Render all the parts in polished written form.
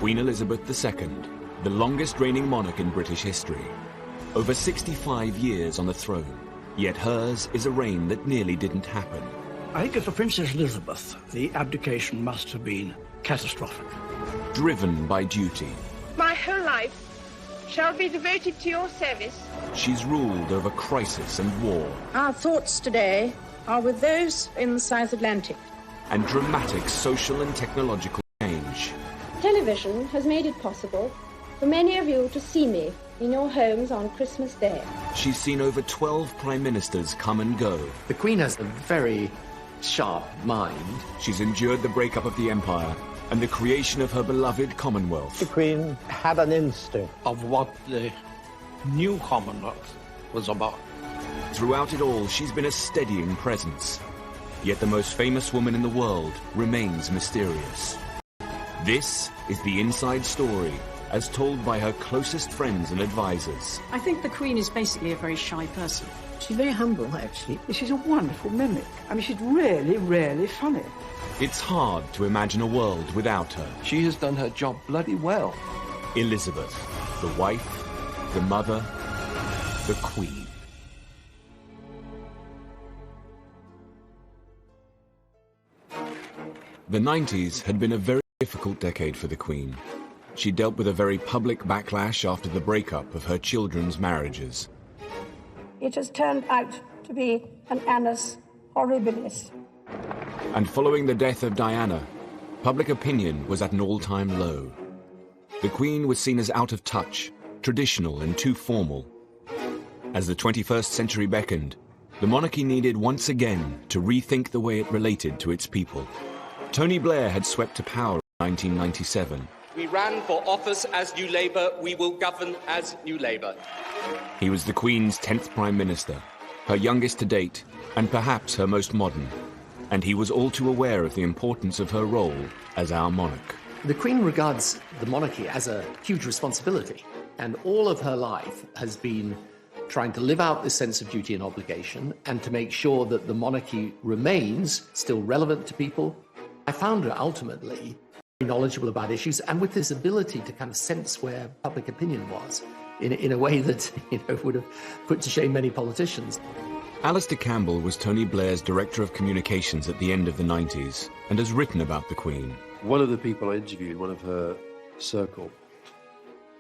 Queen Elizabeth II, the longest reigning monarch in British history. Over 65 years on the throne, yet hers is a reign that nearly didn't happen. I think for Princess Elizabeth, the abdication must have been catastrophic. Driven by duty. My whole life shall be devoted to your service. She's ruled over crisis and war. Our thoughts today are with those in the South Atlantic. And dramatic social and technological change. Television has made it possible for many of you to see me in your homes on Christmas Day. She's seen over 12 prime ministers come and go. The Queen has a very sharp mind. She's endured the breakup of the Empire and the creation of her beloved Commonwealth. The Queen had an instinct Of what the new Commonwealth was about. Throughout it all, she's been a steadying presence. Yet the most famous woman in the world remains mysterious. This is the inside story, as told by her closest friends and advisors. I think the Queen is basically a very shy person. She's very humble, actually. She's a wonderful mimic. I mean, she's really, really funny. It's hard to imagine a world without her. She has done her job bloody well. Elizabeth, the wife, the mother, the Queen. The 90s had been a very difficult decade for the Queen. She dealt with a very public backlash after the breakup of her children's marriages. It has turned out to be an annus horribilis. And following the death of Diana, public opinion was at an all-time low. The Queen was seen as out of touch, traditional and too formal. As the 21st century beckoned, the monarchy needed once again to rethink the way it related to its people. Tony Blair had swept to power in 1997. We ran for office as New Labour, we will govern as New Labour. He was the Queen's 10th Prime Minister, her youngest to date, and perhaps her most modern. And he was all too aware of the importance of her role as our monarch. The Queen regards the monarchy as a huge responsibility, and all of her life has been trying to live out this sense of duty and obligation and to make sure that the monarchy remains still relevant to people. I found her ultimately knowledgeable about issues and with this ability to kind of sense where public opinion was in a way that would have put to shame many politicians. Alistair Campbell was Tony Blair's Director of Communications at the end of the 90s and has written about the Queen. One of the people I interviewed, one of her circle,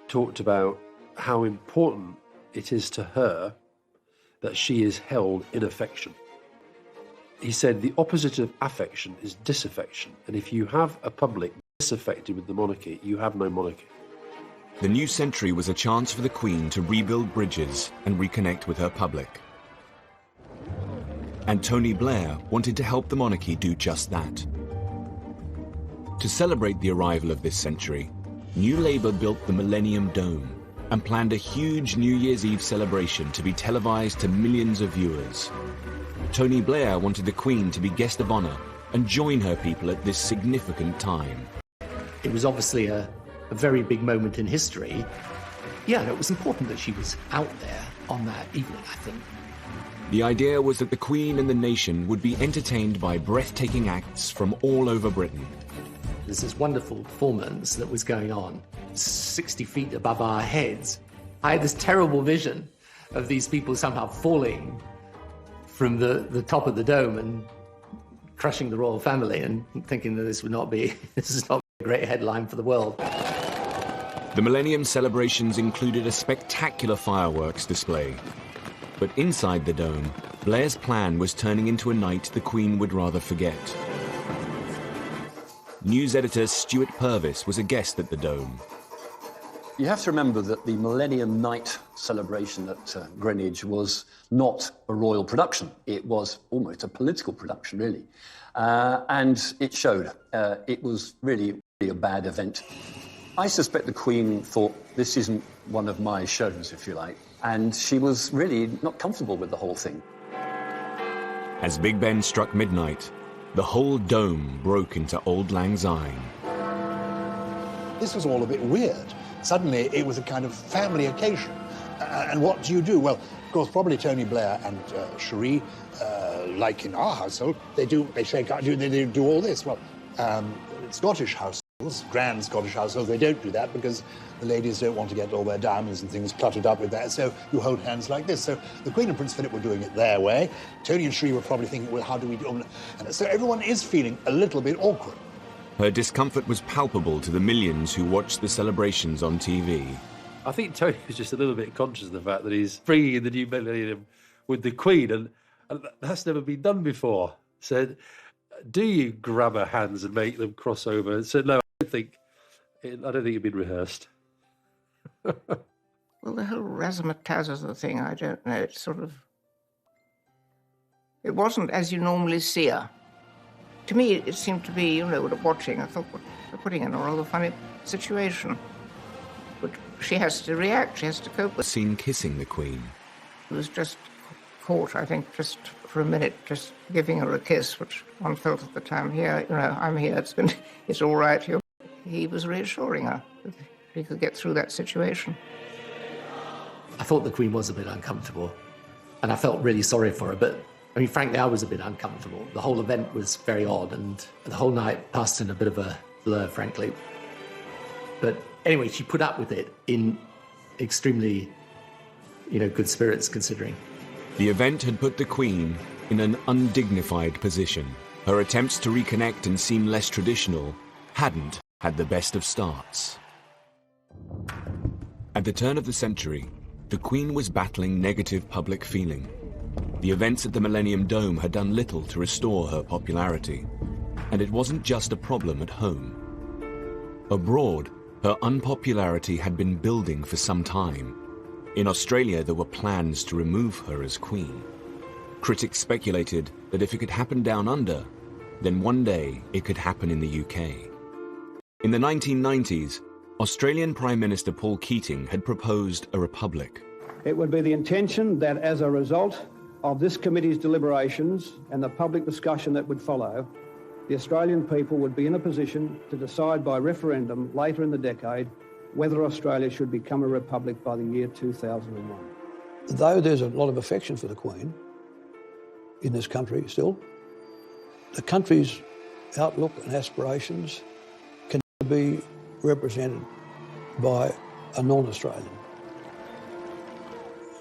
talked about how important it is to her that she is held in affection. He said the opposite of affection is disaffection, and if you have a public disaffected with the monarchy, you have no monarchy. The new century was a chance for the Queen to rebuild bridges and reconnect with her public. And Tony Blair wanted to help the monarchy do just that. To celebrate the arrival of this century, New Labour built the Millennium Dome and planned a huge New Year's Eve celebration to be televised to millions of viewers. Tony Blair wanted the Queen to be guest of honour and join her people at this significant time. It was obviously a very big moment in history. Yeah, it was important that she was out there on that evening, I think. The idea was that the Queen and the nation would be entertained by breathtaking acts from all over Britain. There's this wonderful performance that was going on 60 feet above our heads. I had this terrible vision of these people somehow falling from the top of the dome and crushing the royal family, and thinking that this is not a great headline for the world. The Millennium celebrations included a spectacular fireworks display. But inside the dome, Blair's plan was turning into a night the Queen would rather forget. News editor Stuart Purvis was a guest at the dome. You have to remember that the Millennium Night celebration at Greenwich was not a royal production. It was almost a political production, really. And it showed. It was really a bad event. I suspect the Queen thought, this isn't one of my shows, if you like. And she was really not comfortable with the whole thing. As Big Ben struck midnight, the whole dome broke into Auld Lang Syne. This was all a bit weird. Suddenly, it was a kind of family occasion. And what do you do? Well, of course, probably Tony Blair and Cherie, like in our household, they shake out, they do all this. Well, Scottish house. Grand Scottish households, they don't do that because the ladies don't want to get all their diamonds and things cluttered up with that, so you hold hands like this. So the Queen and Prince Philip were doing it their way. Tony and Sri were probably thinking, well, how do we do it? And so everyone is feeling a little bit awkward. Her discomfort was palpable to the millions who watched the celebrations on TV. I think Tony was just a little bit conscious of the fact that he's bringing in the new millennium with the Queen, and that's never been done before. So, do you grab her hands and make them cross over? And said, no, I don't think it'd been rehearsed. Well, the whole razzmatazz thing, I don't know. It's it wasn't as you normally see her. To me, it seemed to be, watching, I thought, well, they're putting in a rather funny situation. But she has to react, she has to cope with it. Seen kissing the Queen. He was just caught, I think, just for a minute, just giving her a kiss, which one felt at the time, here, I'm here, it's all right. He was reassuring her that he could get through that situation. I thought the Queen was a bit uncomfortable, and I felt really sorry for her, but frankly, I was a bit uncomfortable. The whole event was very odd, and the whole night passed in a bit of a blur, frankly. But anyway, she put up with it in extremely, good spirits, considering. The event had put the Queen in an undignified position. Her attempts to reconnect and seem less traditional hadn't had the best of starts. At the turn of the century, the Queen was battling negative public feeling. The events at the Millennium Dome had done little to restore her popularity, and it wasn't just a problem at home. Abroad, her unpopularity had been building for some time. In Australia, there were plans to remove her as Queen. Critics speculated that if it could happen down under, then one day it could happen in the UK. In the 1990s, Australian Prime Minister Paul Keating had proposed a republic. It would be the intention that as a result of this committee's deliberations and the public discussion that would follow, the Australian people would be in a position to decide by referendum later in the decade whether Australia should become a republic by the year 2001. Though there's a lot of affection for the Queen in this country still, the country's outlook and aspirations can be represented by a non-Australian.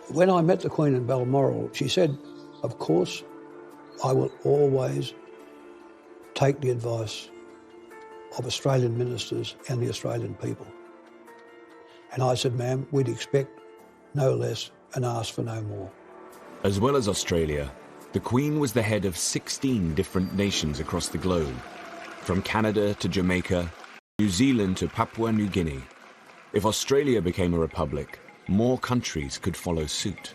When I met the Queen in Balmoral, she said, of course, I will always take the advice of Australian ministers and the Australian people. And I said, ma'am, we'd expect no less and ask for no more. As well as Australia, the Queen was the head of 16 different nations across the globe, from Canada to Jamaica, New Zealand to Papua New Guinea. If Australia became a republic, more countries could follow suit.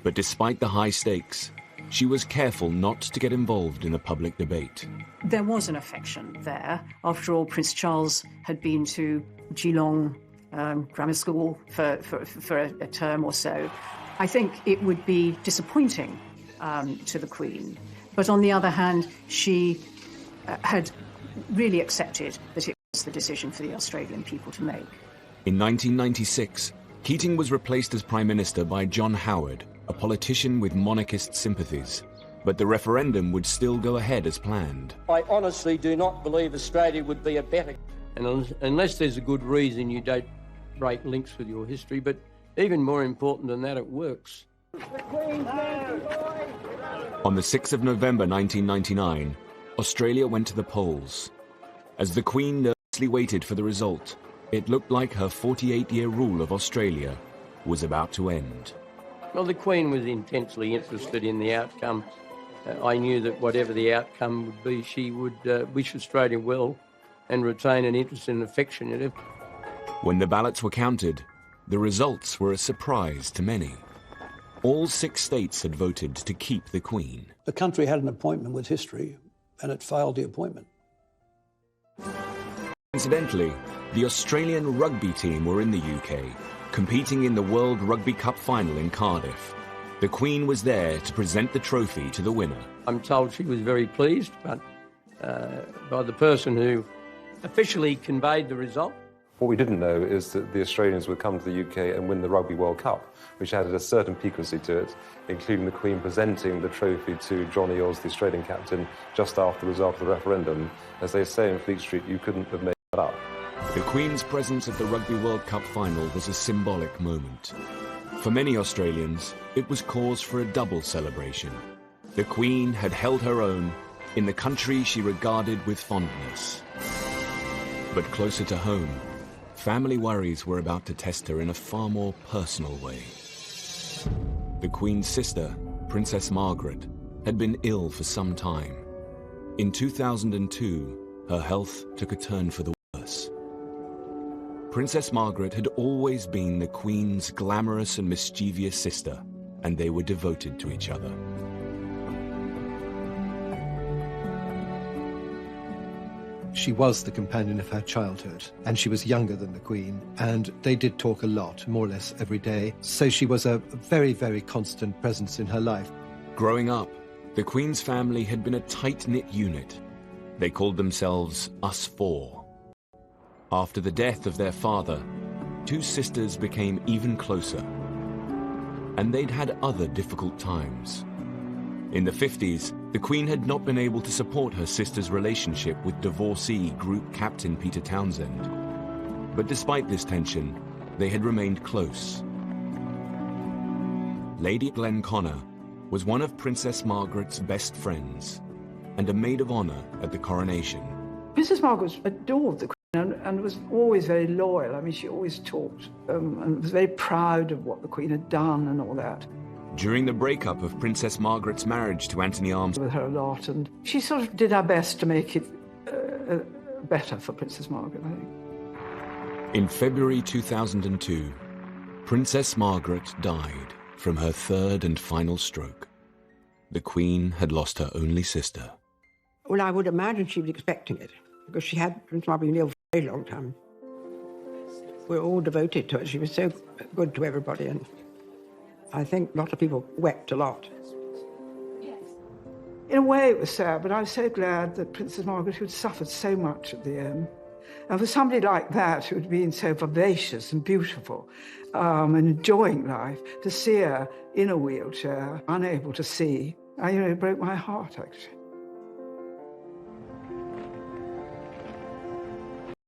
But despite the high stakes, she was careful not to get involved in a public debate. There was an affection there. After all, Prince Charles had been to Geelong grammar school for a term or so. I think it would be disappointing to the Queen. But on the other hand, she had really accepted that it was the decision for the Australian people to make. In 1996, Keating was replaced as Prime Minister by John Howard, a politician with monarchist sympathies. But the referendum would still go ahead as planned. I honestly do not believe Australia would be a better... And unless there's a good reason, you don't break links with your history, but even more important than that, it works. On the 6th of November 1999, Australia went to the polls. As the Queen nervously waited for the result, it looked like her 48-year rule of Australia was about to end. Well, the Queen was intensely interested in the outcome. I knew that whatever the outcome would be, she would wish Australia well and retain an interest and affection in it. When the ballots were counted, the results were a surprise to many. All 6 states had voted to keep the Queen. The country had an appointment with history, and it failed the appointment. Incidentally, the Australian rugby team were in the UK, competing in the World Rugby Cup final in Cardiff. The Queen was there to present the trophy to the winner. I'm told she was very pleased, but by the person who officially conveyed the result. What we didn't know is that the Australians would come to the UK and win the Rugby World Cup, which added a certain piquancy to it, including the Queen presenting the trophy to Johnny Oz, the Australian captain, just after the result of the referendum. As they say in Fleet Street, you couldn't have made up. The Queen's presence at the Rugby World Cup final was a symbolic moment. For many Australians, it was cause for a double celebration. The Queen had held her own in the country she regarded with fondness. But closer to home, family worries were about to test her in a far more personal way. The Queen's sister, Princess Margaret, had been ill for some time. In 2002, her health took a turn for the worse. Princess Margaret had always been the Queen's glamorous and mischievous sister, and they were devoted to each other. She was the companion of her childhood, and she was younger than the Queen, and they did talk a lot, more or less every day, so she was a very, very constant presence in her life. Growing up, the Queen's family had been a tight-knit unit. They called themselves Us Four. After the death of their father, two sisters became even closer. And they'd had other difficult times. In the 50s, the Queen had not been able to support her sister's relationship with divorcee Group Captain Peter Townsend. But despite this tension, they had remained close. Lady Glenconner was one of Princess Margaret's best friends and a maid of honor at the coronation. Princess Margaret adored the Queen and was always very loyal. I mean, she always talked and was very proud of what the Queen had done and all that. During the breakup of Princess Margaret's marriage to Anthony Armstrong, with her a lot, and she sort of did her best to make it better for Princess Margaret, I think. In February 2002, Princess Margaret died from her third and final stroke. The Queen had lost her only sister. Well, I would imagine she was expecting it, because she had Princess Margaret been ill for a very long time. We were all devoted to her. She was so good to everybody, and I think a lot of people wept a lot. In a way it was sad, but I was so glad that Princess Margaret, who had suffered so much at the end, and for somebody like that who had been so vivacious and beautiful and enjoying life, to see her in a wheelchair, unable to see, it broke my heart, actually.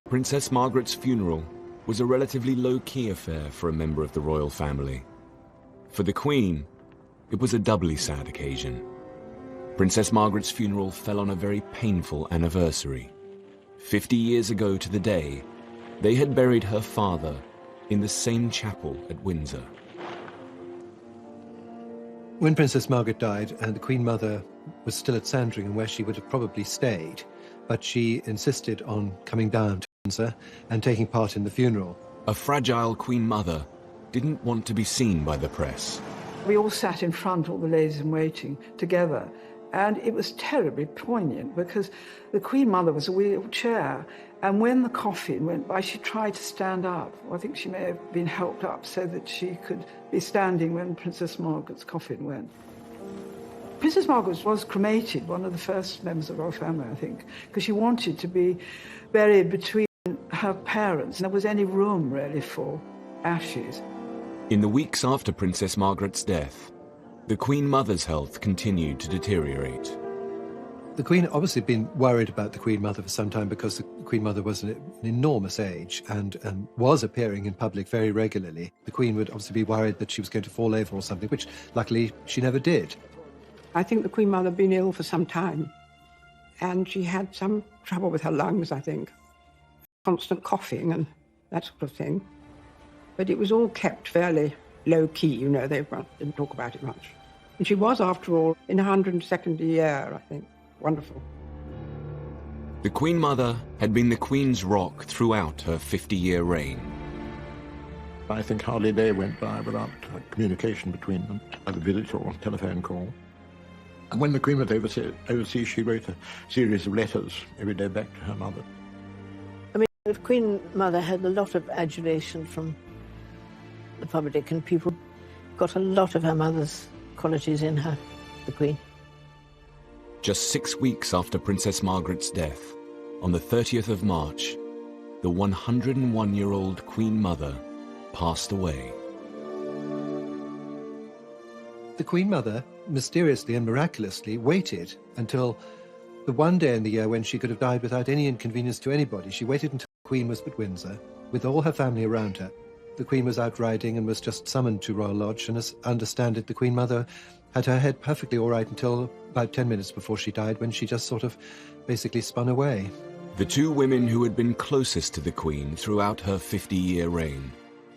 Princess Margaret's funeral was a relatively low-key affair for a member of the royal family. For the Queen, it was a doubly sad occasion. Princess Margaret's funeral fell on a very painful anniversary. 50 years ago to the day, they had buried her father in the same chapel at Windsor. When Princess Margaret died, and the Queen Mother was still at Sandringham, where she would have probably stayed, but she insisted on coming down to Windsor and taking part in the funeral. A fragile Queen Mother didn't want to be seen by the press. We all sat in front, all the ladies in waiting, together, and it was terribly poignant because the Queen Mother was a wheelchair, and when the coffin went by, she tried to stand up. I think she may have been helped up so that she could be standing when Princess Margaret's coffin went. Princess Margaret was cremated, one of the first members of our family, I think, because she wanted to be buried between her parents. There was any room, really, for ashes. In the weeks after Princess Margaret's death, the Queen Mother's health continued to deteriorate. The Queen had obviously been worried about the Queen Mother for some time because the Queen Mother was an enormous age and was appearing in public very regularly. The Queen would obviously be worried that she was going to fall over or something, which luckily she never did. I think the Queen Mother had been ill for some time, and she had some trouble with her lungs, I think. Constant coughing and that sort of thing. But it was all kept fairly low-key, they didn't talk about it much. And she was, after all, in her 102nd year, I think. Wonderful. The Queen Mother had been the Queen's rock throughout her 50-year reign. I think hardly a day went by without communication between them, either visit or telephone call. And when the Queen was overseas, she wrote a series of letters every day back to her mother. I mean, the Queen Mother had a lot of adulation from the public, and people got a lot of her mother's qualities in her, the Queen. Just 6 weeks after Princess Margaret's death, on the 30th of March, the 101-year-old Queen Mother passed away. The Queen Mother, mysteriously and miraculously, waited until the one day in the year when she could have died without any inconvenience to anybody. She waited until The Queen was at Windsor, with all her family around her. The Queen was out riding and was just summoned to Royal Lodge, and as I understand it, the Queen Mother had her head perfectly all right until about 10 minutes before she died, when she just sort of basically spun away. The two women who had been closest to the Queen throughout her 50-year reign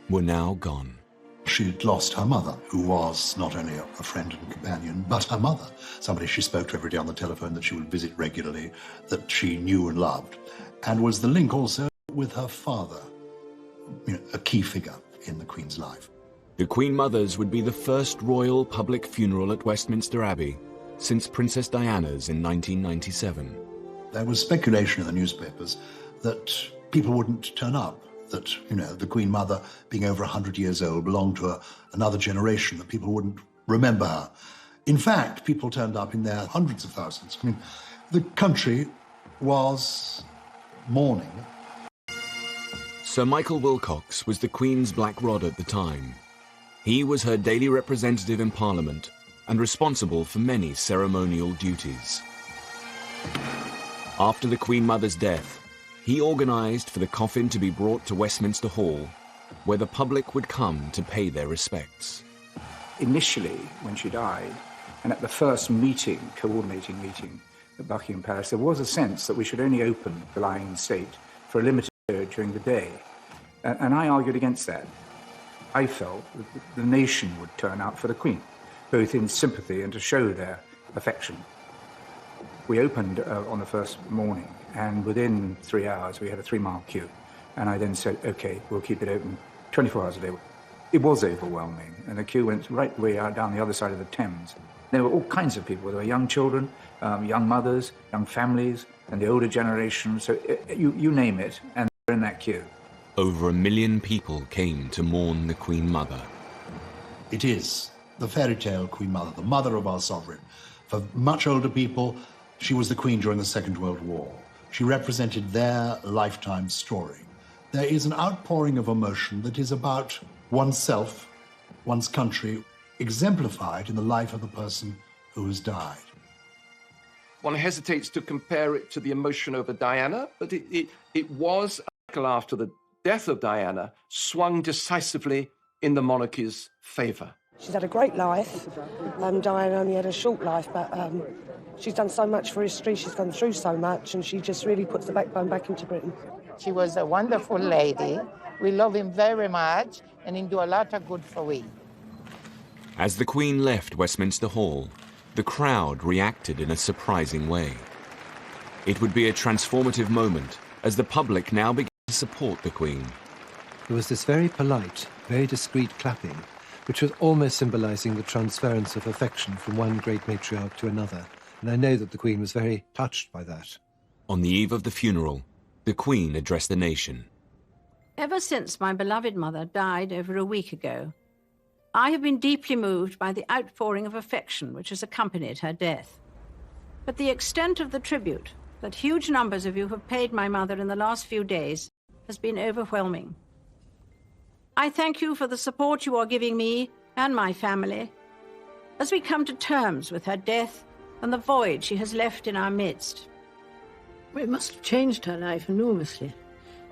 were now gone. She'd lost her mother, who was not only a friend and companion, but her mother, somebody she spoke to every day on the telephone, that she would visit regularly, that she knew and loved, and was the link also with her father, a key figure in the Queen's life. The Queen Mother's would be the first royal public funeral at Westminster Abbey since Princess Diana's in 1997. There was speculation in the newspapers that people wouldn't turn up, that, the Queen Mother, being over 100 years old, belonged to another generation, that people wouldn't remember her. In fact, people turned up in their hundreds of thousands. The country was mourning. Sir Michael Wilcox was the Queen's black rod at the time. He was her daily representative in Parliament and responsible for many ceremonial duties. After the Queen Mother's death, he organised for the coffin to be brought to Westminster Hall, where the public would come to pay their respects. Initially, when she died, and at the first coordinating meeting at Buckingham Palace, there was a sense that we should only open the lying in state for a limited period during the day. And I argued against that. I felt that the nation would turn out for the Queen, both in sympathy and to show their affection. We opened on the first morning, and within 3 hours we had a 3-mile queue. And I then said, OK, we'll keep it open 24 hours a day. It was overwhelming, and the queue went right the way out down the other side of the Thames. There were all kinds of people. There were young children, young mothers, young families, and the older generation. So you name it, and they're in that queue. Over 1 million people came to mourn the Queen Mother. It is the fairy tale Queen Mother, the mother of our sovereign. For much older people, she was the Queen during the Second World War. She represented their lifetime story. There is an outpouring of emotion that is about oneself, one's country, exemplified in the life of the person who has died. One hesitates to compare it to the emotion over Diana, but it was, after the death of Diana, swung decisively in the monarchy's favour. She's had a great life. Diana only had a short life, but she's done so much for history, she's gone through so much, and she just really puts the backbone back into Britain. She was a wonderful lady. We love him very much, and he do a lot of good for we. As the Queen left Westminster Hall, the crowd reacted in a surprising way. It would be a transformative moment as the public now began to support the Queen. There was this very polite, very discreet clapping, which was almost symbolising the transference of affection from one great matriarch to another, and I know that the Queen was very touched by that. On the eve of the funeral, the Queen addressed the nation. Ever since my beloved mother died over a week ago, I have been deeply moved by the outpouring of affection which has accompanied her death. But the extent of the tribute that huge numbers of you have paid my mother in the last few days has been overwhelming. I thank you for the support you are giving me and my family as we come to terms with her death and the void she has left in our midst. It must have changed her life enormously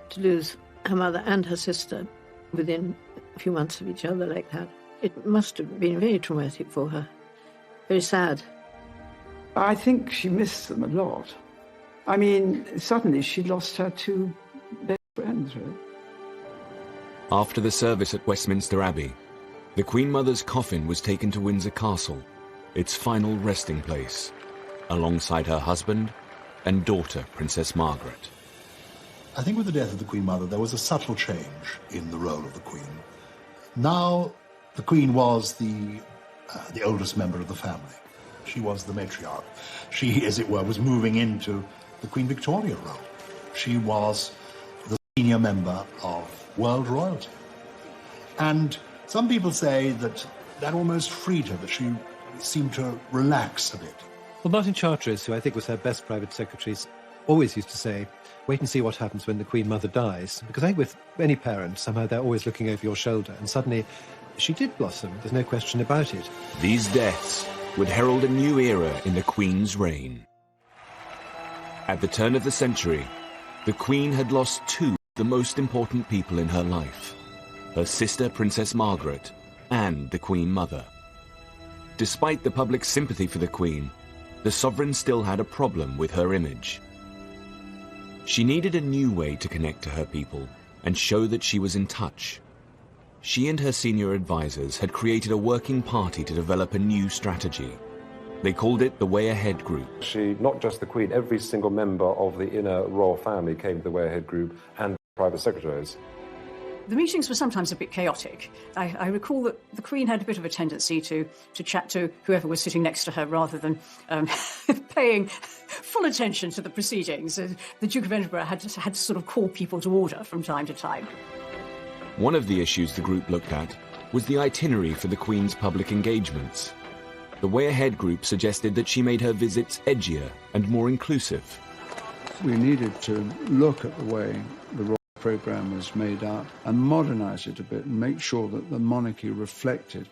to lose her mother and her sister within a few months of each other like that. It must have been very traumatic for her, very sad. I think she missed them a lot. I mean, suddenly she lost her two best friends, really. After the service at Westminster Abbey, the Queen Mother's coffin was taken to Windsor Castle, its final resting place, alongside her husband and daughter, Princess Margaret. I think with the death of the Queen Mother, there was a subtle change in the role of the Queen. Now, the Queen was the oldest member of the family. She was the matriarch. She, as it were, was moving into the Queen Victoria role. She was the senior member of world royalty. And some people say that that almost freed her, that she seemed to relax a bit. Well, Martin Charteris, who I think was her best private secretary, always used to say, wait and see what happens when the Queen Mother dies. Because I think with any parent, somehow they're always looking over your shoulder. And suddenly, she did blossom. There's no question about it. These deaths would herald a new era in the Queen's reign. At the turn of the century, the Queen had lost two the most important people in her life, her sister Princess Margaret and the Queen Mother. Despite the public sympathy for the Queen, the sovereign still had a problem with her image. She needed a new way to connect to her people and show that she was in touch. She and her senior advisors had created a working party to develop a new strategy. They called it the Way Ahead Group. She, not just the Queen, every single member of the inner royal family came to the Way Ahead Group and private secretaries. The meetings were sometimes a bit chaotic. I recall that the Queen had a bit of a tendency to chat to whoever was sitting next to her rather than paying full attention to the proceedings. The Duke of Edinburgh had to sort of call people to order from time to time. One of the issues the group looked at was the itinerary for the Queen's public engagements. The Way Ahead Group suggested that she made her visits edgier and more inclusive. We needed to look at the way the royal programme was made up and modernise it a bit and make sure that the monarchy reflected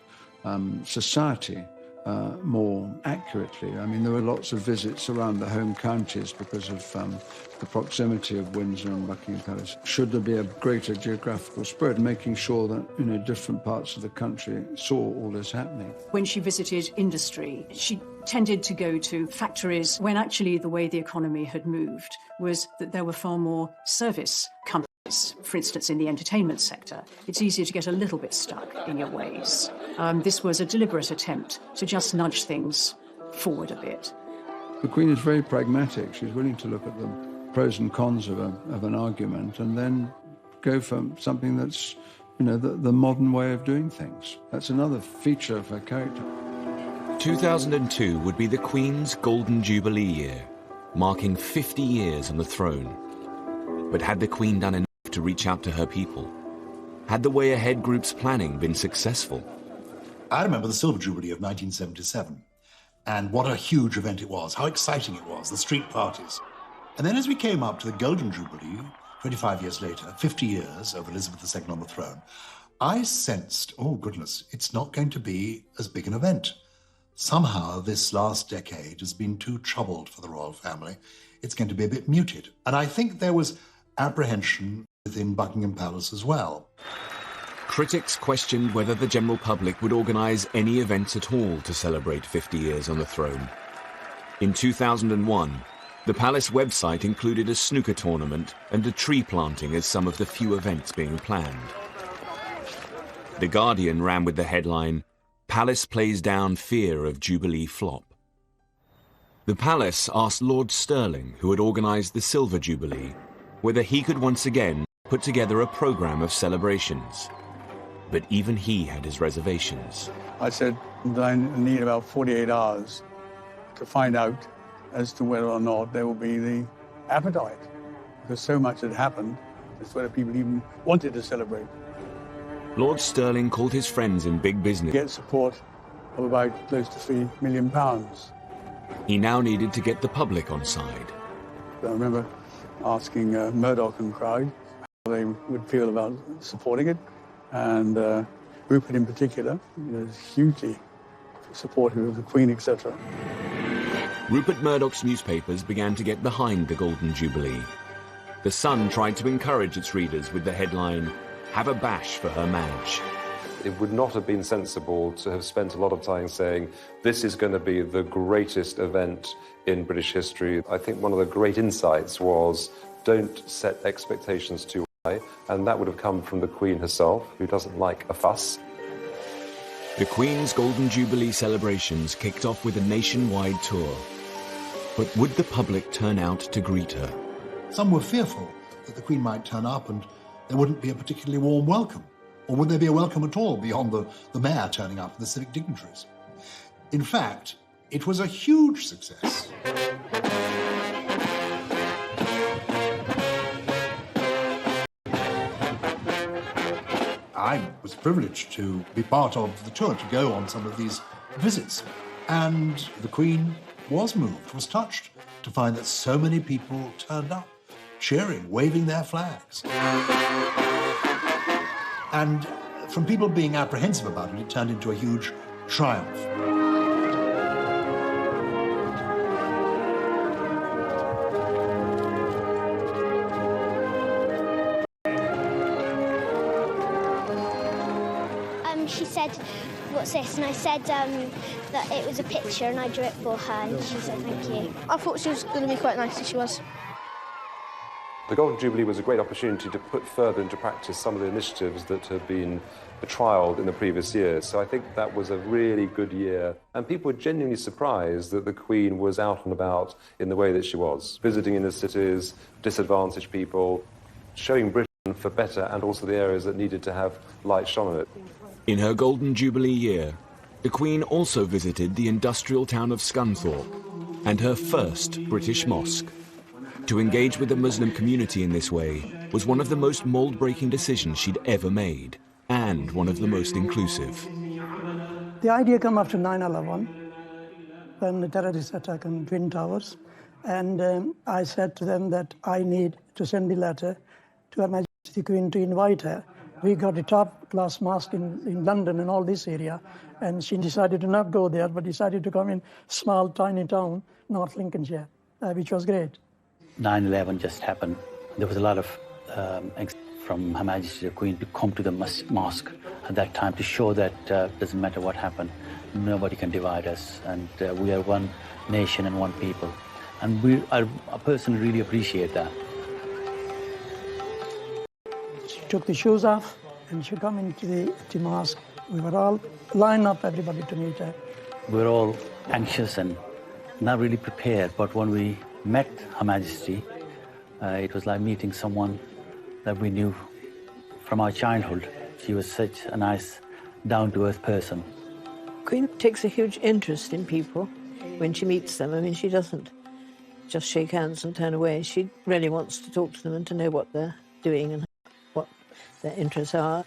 society more accurately. I mean, there were lots of visits around the home counties because of the proximity of Windsor and Buckingham Palace. Should there be a greater geographical spread, making sure that, different parts of the country saw all this happening. When she visited industry, she tended to go to factories when actually the way the economy had moved was that there were far more service companies. For instance, in the entertainment sector, it's easier to get a little bit stuck in your ways. This was a deliberate attempt to just nudge things forward a bit. The Queen is very pragmatic. She's willing to look at the pros and cons of an argument and then go for something that's, the modern way of doing things. That's another feature of her character. 2002 would be the Queen's Golden Jubilee year, marking 50 years on the throne. But had the Queen done enough to reach out to her people? Had the Way Ahead Group's planning been successful? I remember the Silver Jubilee of 1977, and what a huge event it was, how exciting it was, the street parties. And then as we came up to the Golden Jubilee, 25 years later, 50 years of Elizabeth II on the throne, I sensed, oh goodness, it's not going to be as big an event. Somehow this last decade has been too troubled for the royal family. It's going to be a bit muted. And I think there was apprehension within Buckingham Palace as well. Critics questioned whether the general public would organise any events at all to celebrate 50 years on the throne. In 2001, the palace website included a snooker tournament and a tree planting as some of the few events being planned. The Guardian ran with the headline, "Palace plays down fear of Jubilee flop." The palace asked Lord Stirling, who had organised the Silver Jubilee, whether he could once again put together a programme of celebrations. But even he had his reservations. I said that I need about 48 hours to find out as to whether or not there will be the appetite, because so much had happened, as whether people even wanted to celebrate. Lord Stirling called his friends in big business. Get support of about close to £3 million. He now needed to get the public on side. I remember asking Murdoch and crowd how they would feel about supporting it, and Rupert in particular was hugely supportive of the Queen, etc. Rupert Murdoch's newspapers began to get behind the Golden Jubilee. The Sun tried to encourage its readers with the headline, "Have a bash for Her Madge." It would not have been sensible to have spent a lot of time saying, this is going to be the greatest event in British history. I think one of the great insights was, don't set expectations too high, and that would have come from the Queen herself, who doesn't like a fuss. The Queen's Golden Jubilee celebrations kicked off with a nationwide tour. But would the public turn out to greet her? Some were fearful that the Queen might turn up and there wouldn't be a particularly warm welcome. Or would there be a welcome at all beyond the mayor turning up and the civic dignitaries? In fact, it was a huge success. I was privileged to be part of the tour, to go on some of these visits. And the Queen was moved, was touched to find that so many people turned up, cheering, waving their flags. And from people being apprehensive about it, it turned into a huge triumph. and she said, "What's this?" And I said that it was a picture and I drew it for her, and she said thank you. I thought she was going to be quite nice, and she was. The Golden Jubilee was a great opportunity to put further into practice some of the initiatives that had been trialled in the previous years. So I think that was a really good year. And people were genuinely surprised that the Queen was out and about in the way that she was, visiting inner cities, disadvantaged people, showing Britain for better and also the areas that needed to have light shone on it. In her Golden Jubilee year, the Queen also visited the industrial town of Scunthorpe and her first British mosque. To engage with the Muslim community in this way was one of the most mould-breaking decisions she'd ever made, and one of the most inclusive. The idea came after 9/11, when the terrorist attack on Twin Towers, and I said to them that I need to send a letter to Her Majesty the Queen to invite her. We got a top-class mosque in London and all this area, and she decided to not go there, but decided to come in small, tiny town, North Lincolnshire, which was great. 9/11 just happened. There was a lot of from Her Majesty the Queen to come to the mosque at that time to show that doesn't matter what happened, nobody can divide us, and we are one nation and one people. And I personally really appreciate that. She took the shoes off and she came into the mosque. We were all lined up, everybody, to meet her. We were all anxious and not really prepared, but when we met Her Majesty, it was like meeting someone that we knew from our childhood. She was such a nice, down-to-earth person. Queen takes a huge interest in people when she meets them. I mean, she doesn't just shake hands and turn away. She really wants to talk to them and to know what they're doing and what their interests are.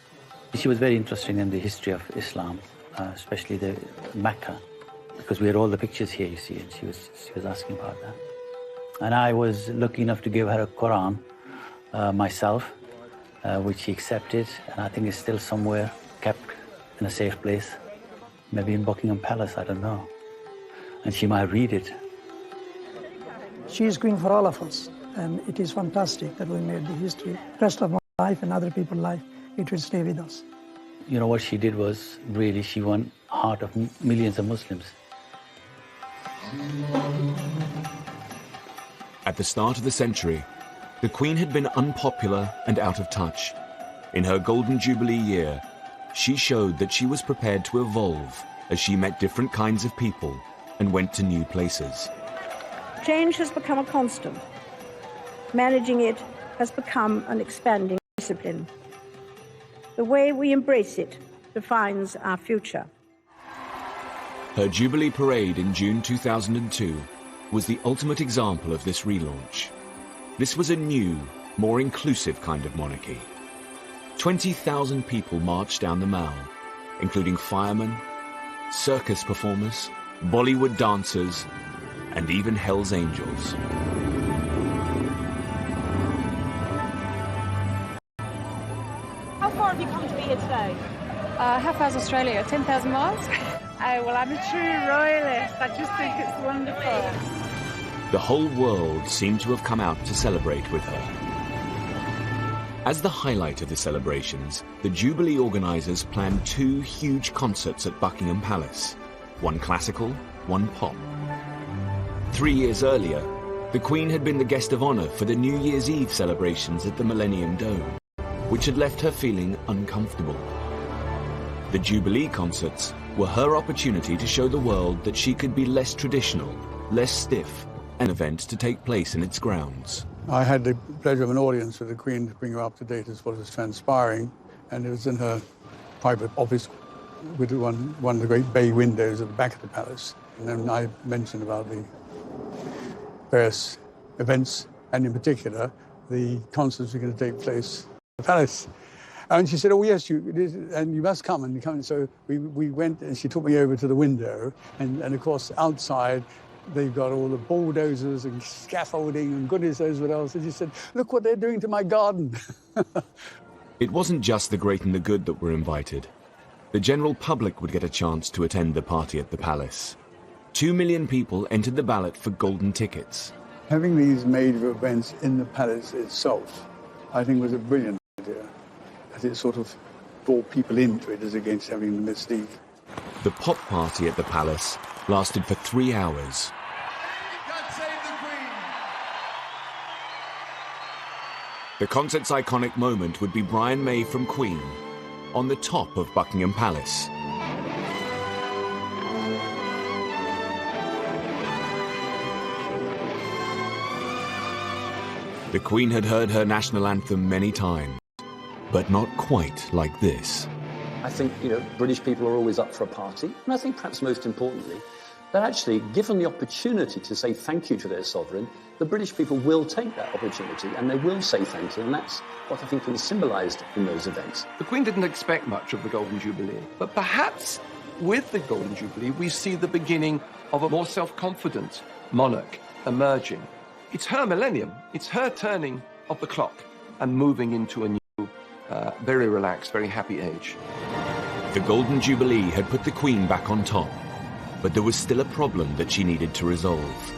She was very interested in the history of Islam, especially the Mecca, because we had all the pictures here, you see, and she was asking about that. And I was lucky enough to give her a Quran myself, which she accepted, and I think it's still somewhere kept in a safe place, maybe in Buckingham Palace, I don't know. And she might read it. She is Queen for all of us, and it is fantastic that we made the history. Rest of my life and other people's life, it will stay with us. You know, what she did was really, she won the heart of millions of Muslims. At the start of the century, the Queen had been unpopular and out of touch. In her Golden Jubilee year, she showed that she was prepared to evolve as she met different kinds of people and went to new places. Change has become a constant. Managing it has become an expanding discipline. The way we embrace it defines our future. Her Jubilee Parade in June 2002 was the ultimate example of this relaunch. This was a new, more inclusive kind of monarchy. 20,000 people marched down the Mall, including firemen, circus performers, Bollywood dancers, and even Hell's Angels. How far have you come to be here today? How far is Australia? 10,000 miles? Oh, well, I'm a true royalist. I just think it's wonderful. The whole world seemed to have come out to celebrate with her. As the highlight of the celebrations, the Jubilee organisers planned 2 huge concerts at Buckingham Palace, one classical, one pop. 3 years earlier, the Queen had been the guest of honour for the New Year's Eve celebrations at the Millennium Dome, which had left her feeling uncomfortable. The Jubilee concerts were her opportunity to show the world that she could be less traditional, less stiff, an event to take place in its grounds. I had the pleasure of an audience with the Queen to bring her up to date as what was transpiring, and it was in her private office with one of the great bay windows at the back of the palace. And then I mentioned about the various events, and in particular, the concerts were going to take place at the palace. And she said, "Oh, yes, you must come." And come. So we went, and she took me over to the window, and of course, outside, they've got all the bulldozers and scaffolding and goodness knows what else. And she said, "Look what they're doing to my garden." It wasn't just the great and the good that were invited. The general public would get a chance to attend the party at the palace. 2 million people entered the ballot for golden tickets. Having these major events in the palace itself, I think, was a brilliant idea, as it sort of draw people into it as against having the mystique. The pop party at the palace lasted for 3 hours. The concert's iconic moment would be Brian May from Queen on the top of Buckingham Palace. The Queen had heard her national anthem many times, but not quite like this. I think, British people are always up for a party, and I think perhaps most importantly, that actually, given the opportunity to say thank you to their sovereign, the British people will take that opportunity and they will say thank you, and that's what I think is symbolised in those events. The Queen didn't expect much of the Golden Jubilee, but perhaps with the Golden Jubilee we see the beginning of a more self-confident monarch emerging. It's her millennium, it's her turning of the clock and moving into a new, very relaxed, very happy age. The Golden Jubilee had put the Queen back on top, but there was still a problem that she needed to resolve.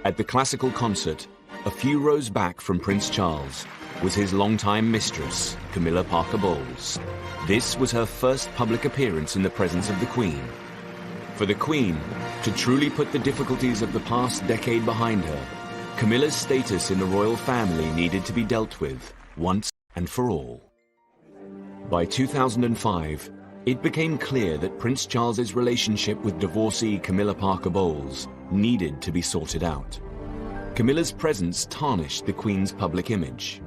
At the classical concert, a few rows back from Prince Charles, was his longtime mistress, Camilla Parker Bowles. This was her first public appearance in the presence of the Queen. For the Queen to truly put the difficulties of the past decade behind her, Camilla's status in the royal family needed to be dealt with once and for all. By 2005, it became clear that Prince Charles's relationship with divorcee Camilla Parker Bowles needed to be sorted out. Camilla's presence tarnished the Queen's public image.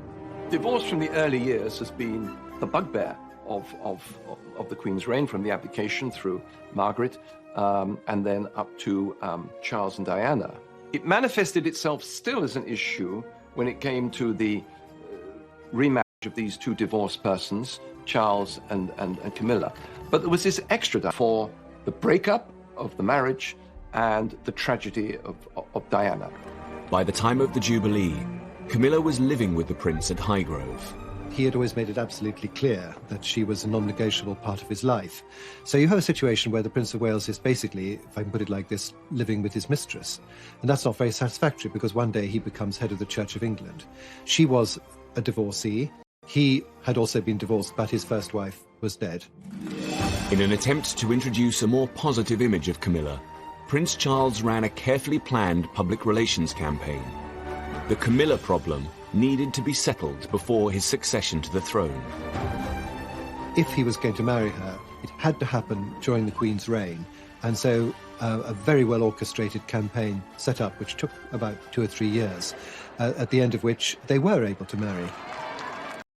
Divorce from the early years has been the bugbear of the Queen's reign, from the abdication through Margaret and then up to Charles and Diana. It manifested itself still as an issue when it came to the remarriage of these two divorced persons, Charles and Camilla. But there was this extra for the breakup of the marriage and the tragedy of Diana. By the time of the Jubilee, Camilla was living with the Prince at Highgrove. He had always made it absolutely clear that she was a non-negotiable part of his life. So you have a situation where the Prince of Wales is basically, if I can put it like this, living with his mistress. And that's not very satisfactory, because one day he becomes head of the Church of England. She was a divorcee. He had also been divorced, but his first wife was dead. In an attempt to introduce a more positive image of Camilla, Prince Charles ran a carefully planned public relations campaign. The Camilla problem needed to be settled before his succession to the throne. If he was going to marry her, it had to happen during the Queen's reign, and so a very well orchestrated campaign set up, which took about 2 or 3 years, at the end of which they were able to marry.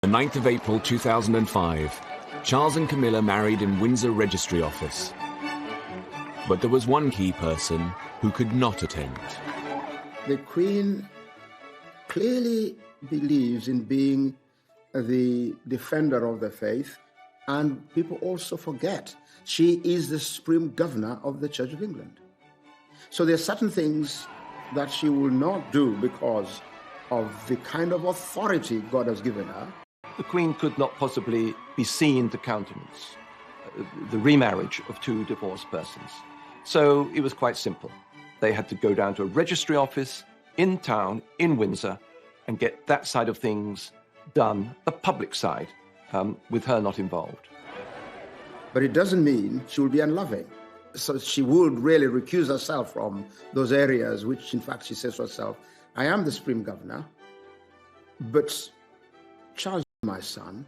The 9th of April 2005, Charles and Camilla married in Windsor Registry Office. But there was one key person who could not attend. The Queen clearly believes in being the defender of the faith, and people also forget she is the supreme governor of the Church of England. So there are certain things that she will not do because of the kind of authority God has given her. The Queen could not possibly be seen to countenance the remarriage of two divorced persons. So it was quite simple. They had to go down to a registry office in town, in Windsor, and get that side of things done, the public side, with her not involved. But it doesn't mean she will be unloving. So she would really recuse herself from those areas which, in fact, she says to herself, I am the supreme governor, but Charles, my son,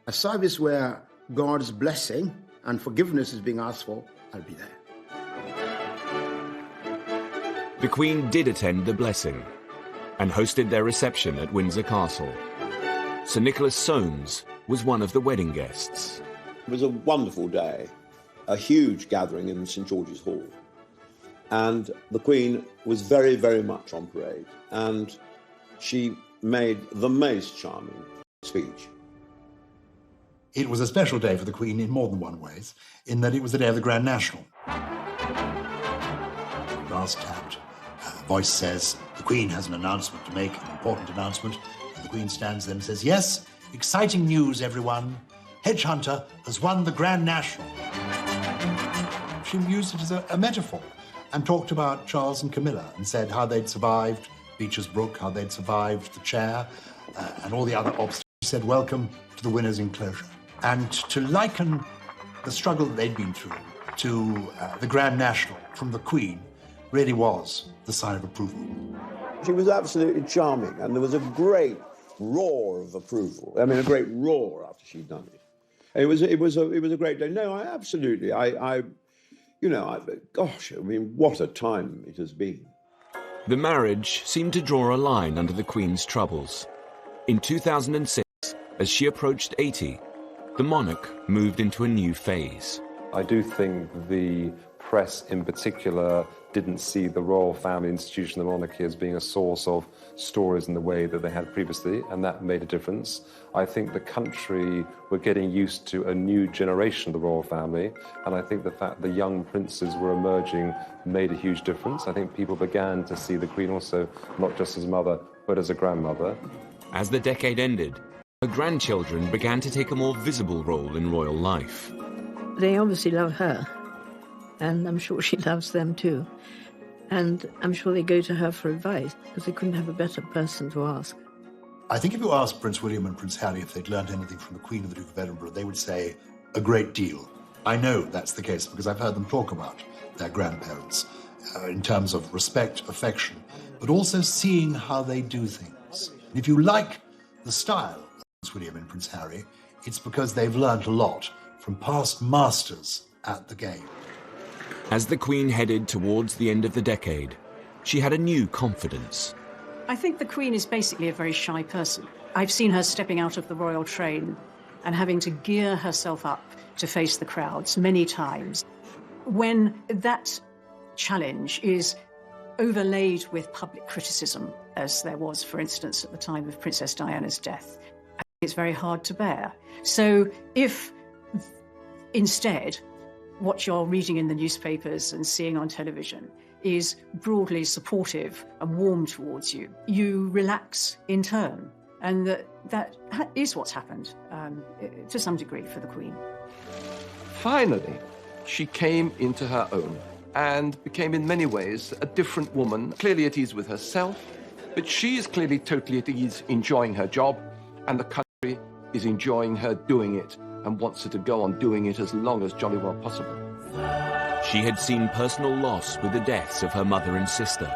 a service where God's blessing and forgiveness is being asked for, I'll be there. The Queen did attend the blessing and hosted their reception at Windsor Castle. Sir Nicholas Soames was one of the wedding guests. It was a wonderful day, a huge gathering in St George's Hall. And the Queen was very, very much on parade. And she made the most charming speech. It was a special day for the Queen in more than one ways, in that it was the day of the Grand National. Brass tapped. Voice says, the Queen has an announcement to make, an important announcement. And the Queen stands there and says, yes, exciting news, everyone. Hedge Hunter has won the Grand National. She used it as a metaphor and talked about Charles and Camilla and said how they'd survived Beecher's Brook, how they'd survived the chair and all the other obstacles. She said, welcome to the winner's enclosure. And to liken the struggle that they'd been through to the Grand National from the Queen really was the sign of approval. She was absolutely charming, and there was a great roar of approval. I mean, a great roar after she'd done it. And it was a great day. No, gosh, I mean, what a time it has been. The marriage seemed to draw a line under the Queen's troubles. In 2006, as she approached 80, the monarch moved into a new phase. I do think the press in particular didn't see the royal family institution, the monarchy, as being a source of stories in the way that they had previously, and that made a difference. I think the country were getting used to a new generation of the royal family, and I think the fact the young princes were emerging made a huge difference. I think people began to see the Queen also not just as a mother, but as a grandmother. As the decade ended, her grandchildren began to take a more visible role in royal life. They obviously love her, and I'm sure she loves them too. And I'm sure they go to her for advice, because they couldn't have a better person to ask. I think if you asked Prince William and Prince Harry if they'd learned anything from the Queen and the Duke of Edinburgh, they would say a great deal. I know that's the case because I've heard them talk about their grandparents in terms of respect, affection, but also seeing how they do things. And if you like the style of Prince William and Prince Harry, it's because they've learned a lot from past masters at the game. As the Queen headed towards the end of the decade, she had a new confidence. I think the Queen is basically a very shy person. I've seen her stepping out of the royal train and having to gear herself up to face the crowds many times. When that challenge is overlaid with public criticism, as there was, for instance, at the time of Princess Diana's death, I think it's very hard to bear. So if instead what you're reading in the newspapers and seeing on television is broadly supportive and warm towards you, you relax in turn. And that is what's happened to some degree for the Queen. Finally, she came into her own and became in many ways a different woman, clearly at ease with herself, but she is clearly totally at ease enjoying her job, and the country is enjoying her doing it and wants her to go on doing it as long as jolly well possible. She had seen personal loss with the deaths of her mother and sister.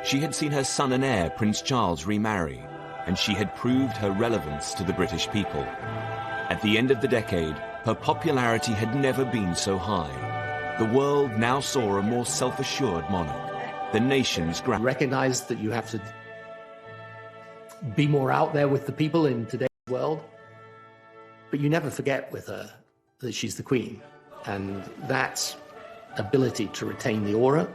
She had seen her son and heir, Prince Charles, remarry, and she had proved her relevance to the British people. At the end of the decade, her popularity had never been so high. The world now saw a more self-assured monarch, the nation's grand. Recognize that you have to be more out there with the people in today's world, but you never forget with her that she's the Queen. And that ability to retain the aura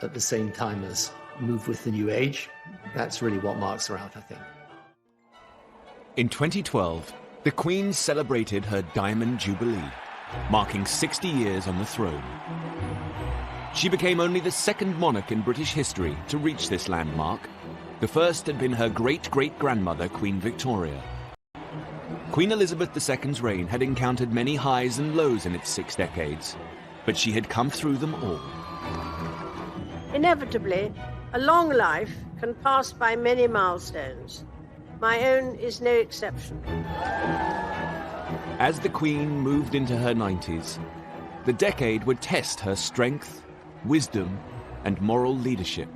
at the same time as move with the new age, that's really what marks her out, I think. In 2012, the Queen celebrated her Diamond Jubilee, marking 60 years on the throne. She became only the second monarch in British history to reach this landmark. The first had been her great-great-grandmother, Queen Victoria. Queen Elizabeth II's reign had encountered many highs and lows in its 6 decades, but she had come through them all. Inevitably, a long life can pass by many milestones. My own is no exception. As the Queen moved into her 90s, the decade would test her strength, wisdom, and moral leadership.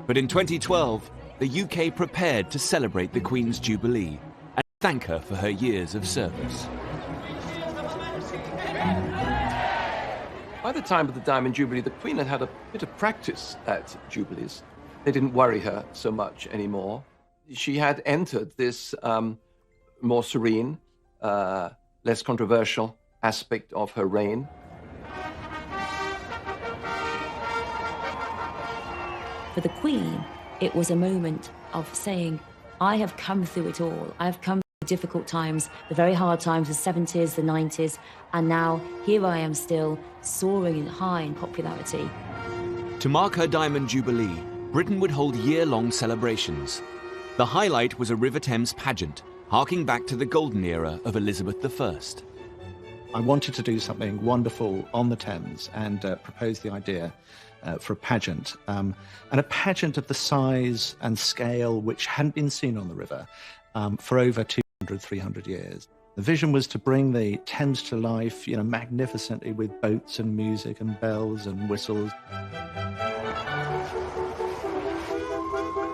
But in 2012, the UK prepared to celebrate the Queen's Jubilee and thank her for her years of service. By the time of the Diamond Jubilee, the Queen had had a bit of practice at Jubilees. They didn't worry her so much anymore. She had entered this more serene, less controversial aspect of her reign. For the Queen, it was a moment of saying, I have come through it all. I have come through difficult times, the very hard times, the 70s, the 90s, and now here I am still soaring high in popularity. To mark her Diamond Jubilee, Britain would hold year-long celebrations. The highlight was a River Thames pageant, harking back to the golden era of Elizabeth I. I wanted to do something wonderful on the Thames and proposed the idea for a pageant, and a pageant of the size and scale which hadn't been seen on the river for over 200, 300 years. The vision was to bring the Thames to life, magnificently with boats and music and bells and whistles.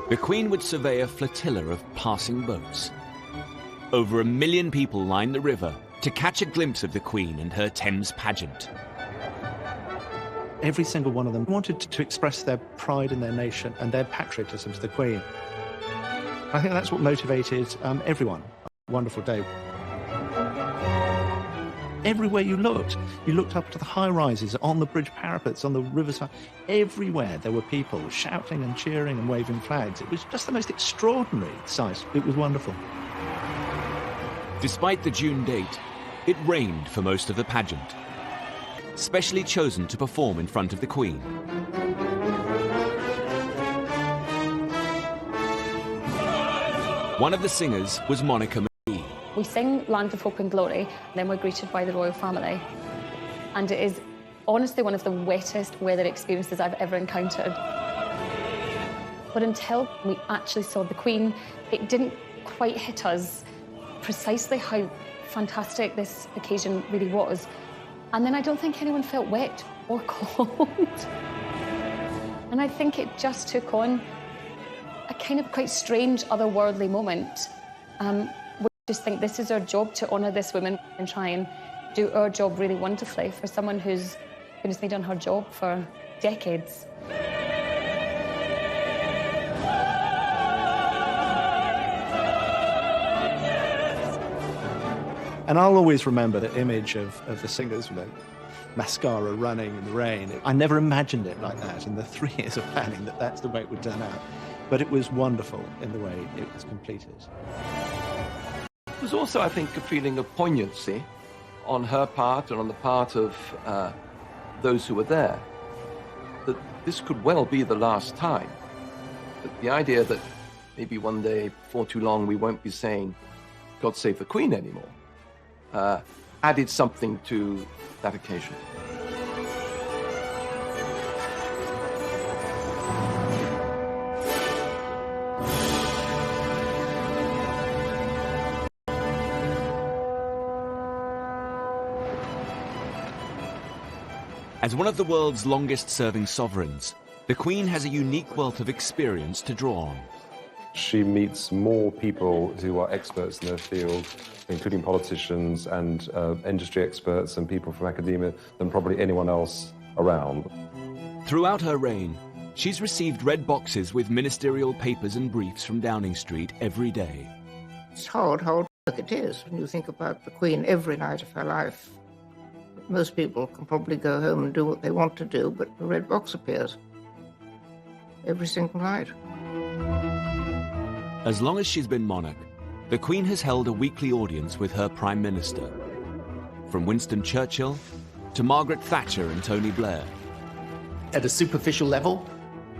The Queen would survey a flotilla of passing boats. Over 1 million people lined the river to catch a glimpse of the Queen and her Thames pageant. Every single one of them wanted to express their pride in their nation and their patriotism to the Queen. I think that's what motivated everyone. Wonderful day. Everywhere you looked up to the high-rises, on the bridge parapets, on the riverside. Everywhere there were people shouting and cheering and waving flags. It was just the most extraordinary sight. It was wonderful. Despite the June date, it rained for most of the pageant. Specially chosen to perform in front of the Queen. One of the singers was Monica. We sing Land of Hope and Glory, and then we're greeted by the royal family. And it is honestly one of the wettest weather experiences I've ever encountered. But until we actually saw the Queen, it didn't quite hit us precisely how fantastic this occasion really was. And then I don't think anyone felt wet or cold. And I think it just took on a kind of quite strange, otherworldly moment. We just think this is our job, to honour this woman and try and do our job really wonderfully for someone who's been done her job for decades. And I'll always remember the image of the singers with mascara running in the rain. I never imagined it like that in the 3 years of planning, that's the way it would turn out. But it was wonderful in the way it was completed. There was also, I think, a feeling of poignancy on her part and on the part of those who were there, that this could well be the last time. That the idea that maybe one day, before too long, we won't be saying, God save the Queen anymore, added something to that occasion. As one of the world's longest-serving sovereigns, the Queen has a unique wealth of experience to draw on. She meets more people who are experts in their field, including politicians and industry experts and people from academia, than probably anyone else around. Throughout her reign, she's received red boxes with ministerial papers and briefs from Downing Street every day. It's hard work it is when you think about the Queen every night of her life. Most people can probably go home and do what they want to do, but the red box appears every single night. As long as she's been monarch, the Queen has held a weekly audience with her Prime Minister. From Winston Churchill to Margaret Thatcher and Tony Blair. At a superficial level,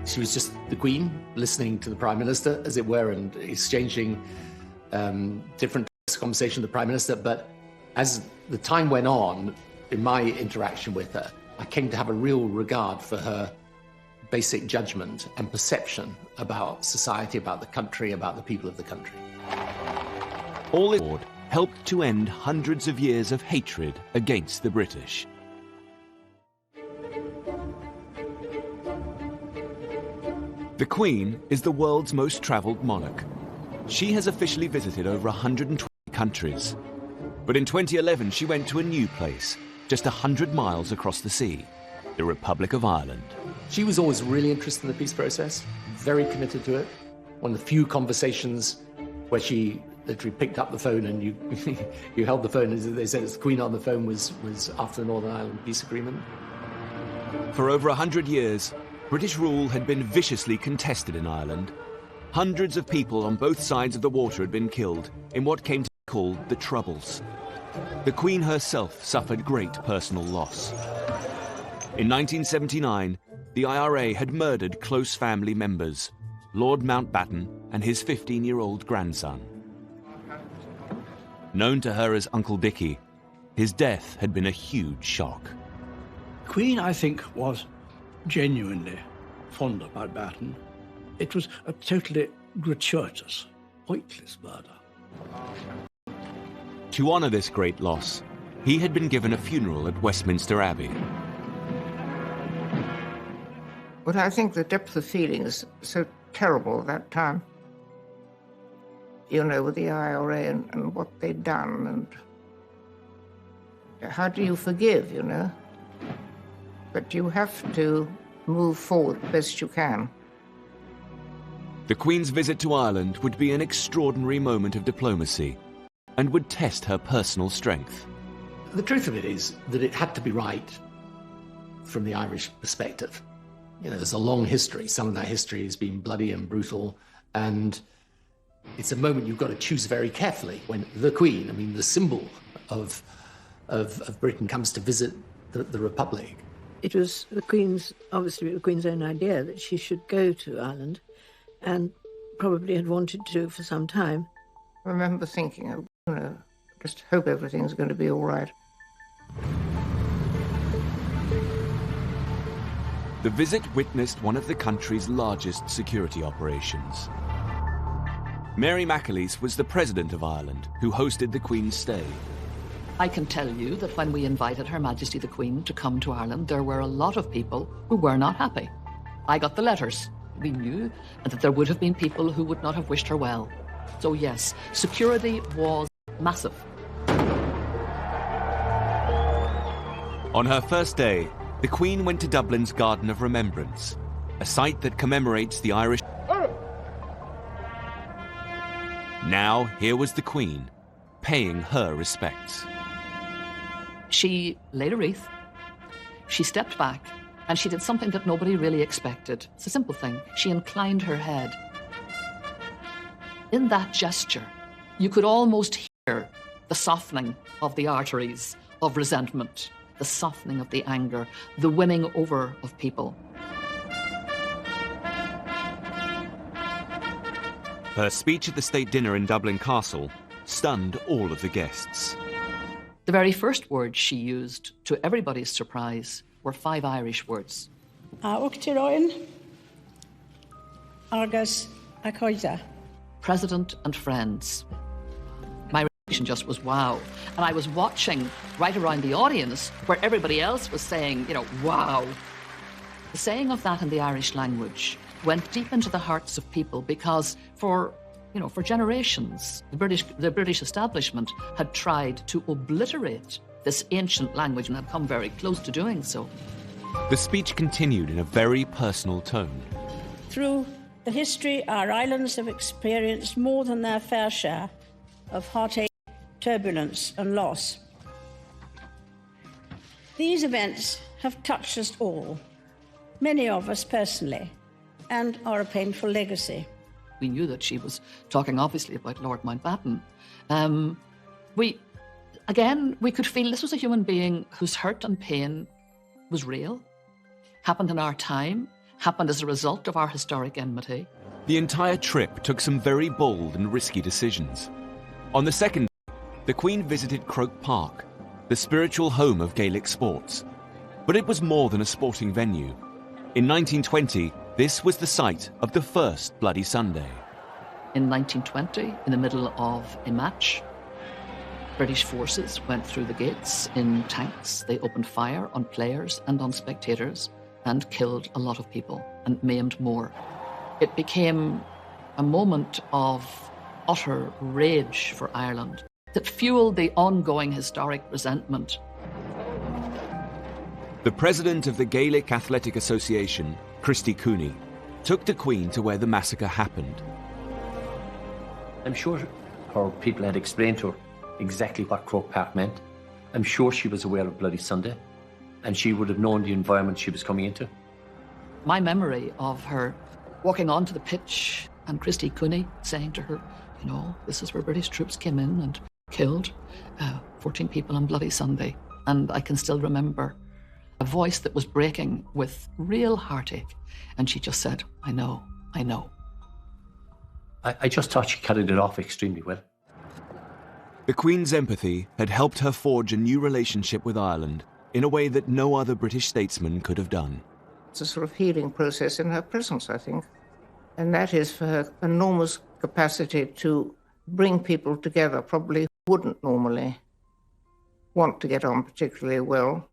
she was just the Queen, listening to the Prime Minister, as it were, and exchanging different conversation with the Prime Minister. But as the time went on, in my interaction with her, I came to have a real regard for her basic judgment and perception about society, about the country, about the people of the country. All this helped to end hundreds of years of hatred against the British. The Queen is the world's most travelled monarch. She has officially visited over 120 countries. But in 2011, she went to a new place, just 100 miles across the sea, the Republic of Ireland. She was always really interested in the peace process, very committed to it. One of the few conversations where she literally picked up the phone and you held the phone, as they said, it's the Queen on the phone, was after the Northern Ireland peace agreement. For over 100 years, British rule had been viciously contested in Ireland. Hundreds of people on both sides of the water had been killed in what came to be called the Troubles. The Queen herself suffered great personal loss. In 1979, the IRA had murdered close family members, Lord Mountbatten and his 15-year-old grandson. Known to her as Uncle Dickie, his death had been a huge shock. Queen, I think, was genuinely fond of Mountbatten. It was a totally gratuitous, pointless murder. To honour this great loss, he had been given a funeral at Westminster Abbey. But I think the depth of feeling is so terrible at that time. You know, with the IRA and what they'd done, and how do you forgive, you know? But you have to move forward best you can. The Queen's visit to Ireland would be an extraordinary moment of diplomacy and would test her personal strength. The truth of it is that it had to be right from the Irish perspective. You know, there's a long history. Some of that history has been bloody and brutal, and it's a moment you've got to choose very carefully when the Queen, I mean, the symbol of Britain, comes to visit the Republic. It was the Queen's, obviously the Queen's own idea that she should go to Ireland, and probably had wanted to for some time. I remember thinking, you know, just hope everything's going to be all right. The visit witnessed one of the country's largest security operations. Mary McAleese was the President of Ireland, who hosted the Queen's stay. I can tell you that when we invited Her Majesty the Queen to come to Ireland, there were a lot of people who were not happy. I got the letters. We knew that there would have been people who would not have wished her well. So yes, security was massive. On her first day, the Queen went to Dublin's Garden of Remembrance, a site that commemorates the Irish. Now, here was the Queen, paying her respects. She laid a wreath, she stepped back, and she did something that nobody really expected. It's a simple thing. She inclined her head. In that gesture, you could almost hear the softening of the arteries of resentment, the softening of the anger, the winning over of people. Her speech at the state dinner in Dublin Castle stunned all of the guests. The very first words she used, to everybody's surprise, were 5 Irish words. President and friends. My reaction just was wow. And I was watching right around the audience where everybody else was saying, you know, wow. The saying of that in the Irish language went deep into the hearts of people because for generations, the British establishment had tried to obliterate this ancient language and had come very close to doing so. The speech continued in a very personal tone. Through the history, our islands have experienced more than their fair share of heartache, turbulence and loss. These events have touched us all, many of us personally, and are a painful legacy. We knew that she was talking obviously about Lord Mountbatten. We could feel this was a human being whose hurt and pain was real, happened in our time, happened as a result of our historic enmity. The entire trip took some very bold and risky decisions. On the second day, the Queen visited Croke Park, the spiritual home of Gaelic sports. But it was more than a sporting venue. In 1920, this was the site of the first Bloody Sunday. In 1920, in the middle of a match, British forces went through the gates in tanks. They opened fire on players and on spectators and killed a lot of people and maimed more. It became a moment of utter rage for Ireland that fueled the ongoing historic resentment. The president of the Gaelic Athletic Association, Christy Cooney, took the Queen to where the massacre happened. I'm sure her people had explained to her exactly what Croke Park meant. I'm sure she was aware of Bloody Sunday, and she would have known the environment she was coming into. My memory of her walking onto the pitch and Christy Cooney saying to her, you know, this is where British troops came in and killed 14 people on Bloody Sunday. And I can still remember a voice that was breaking with real heartache. And she just said, I know, I know. I just thought she carried it off extremely well. The Queen's empathy had helped her forge a new relationship with Ireland in a way that no other British statesman could have done. It's a sort of healing process in her presence, I think. And that is for her enormous capacity to bring people together, probably wouldn't normally want to get on particularly well.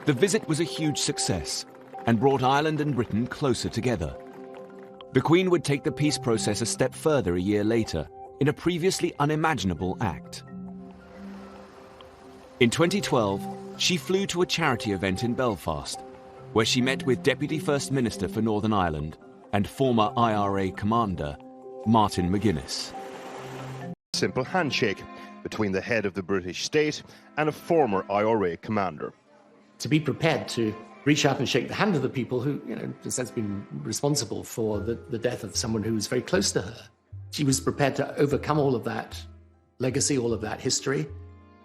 The visit was a huge success and brought Ireland and Britain closer together. The Queen would take the peace process a step further a year later in a previously unimaginable act. In 2012, she flew to a charity event in Belfast, where she met with Deputy First Minister for Northern Ireland and former IRA commander, Martin McGuinness. Simple handshake between the head of the British state and a former IRA commander. To be prepared to reach out and shake the hand of the people who, in a sense, been responsible for the death of someone who was very close to her. She was prepared to overcome all of that legacy, all of that history,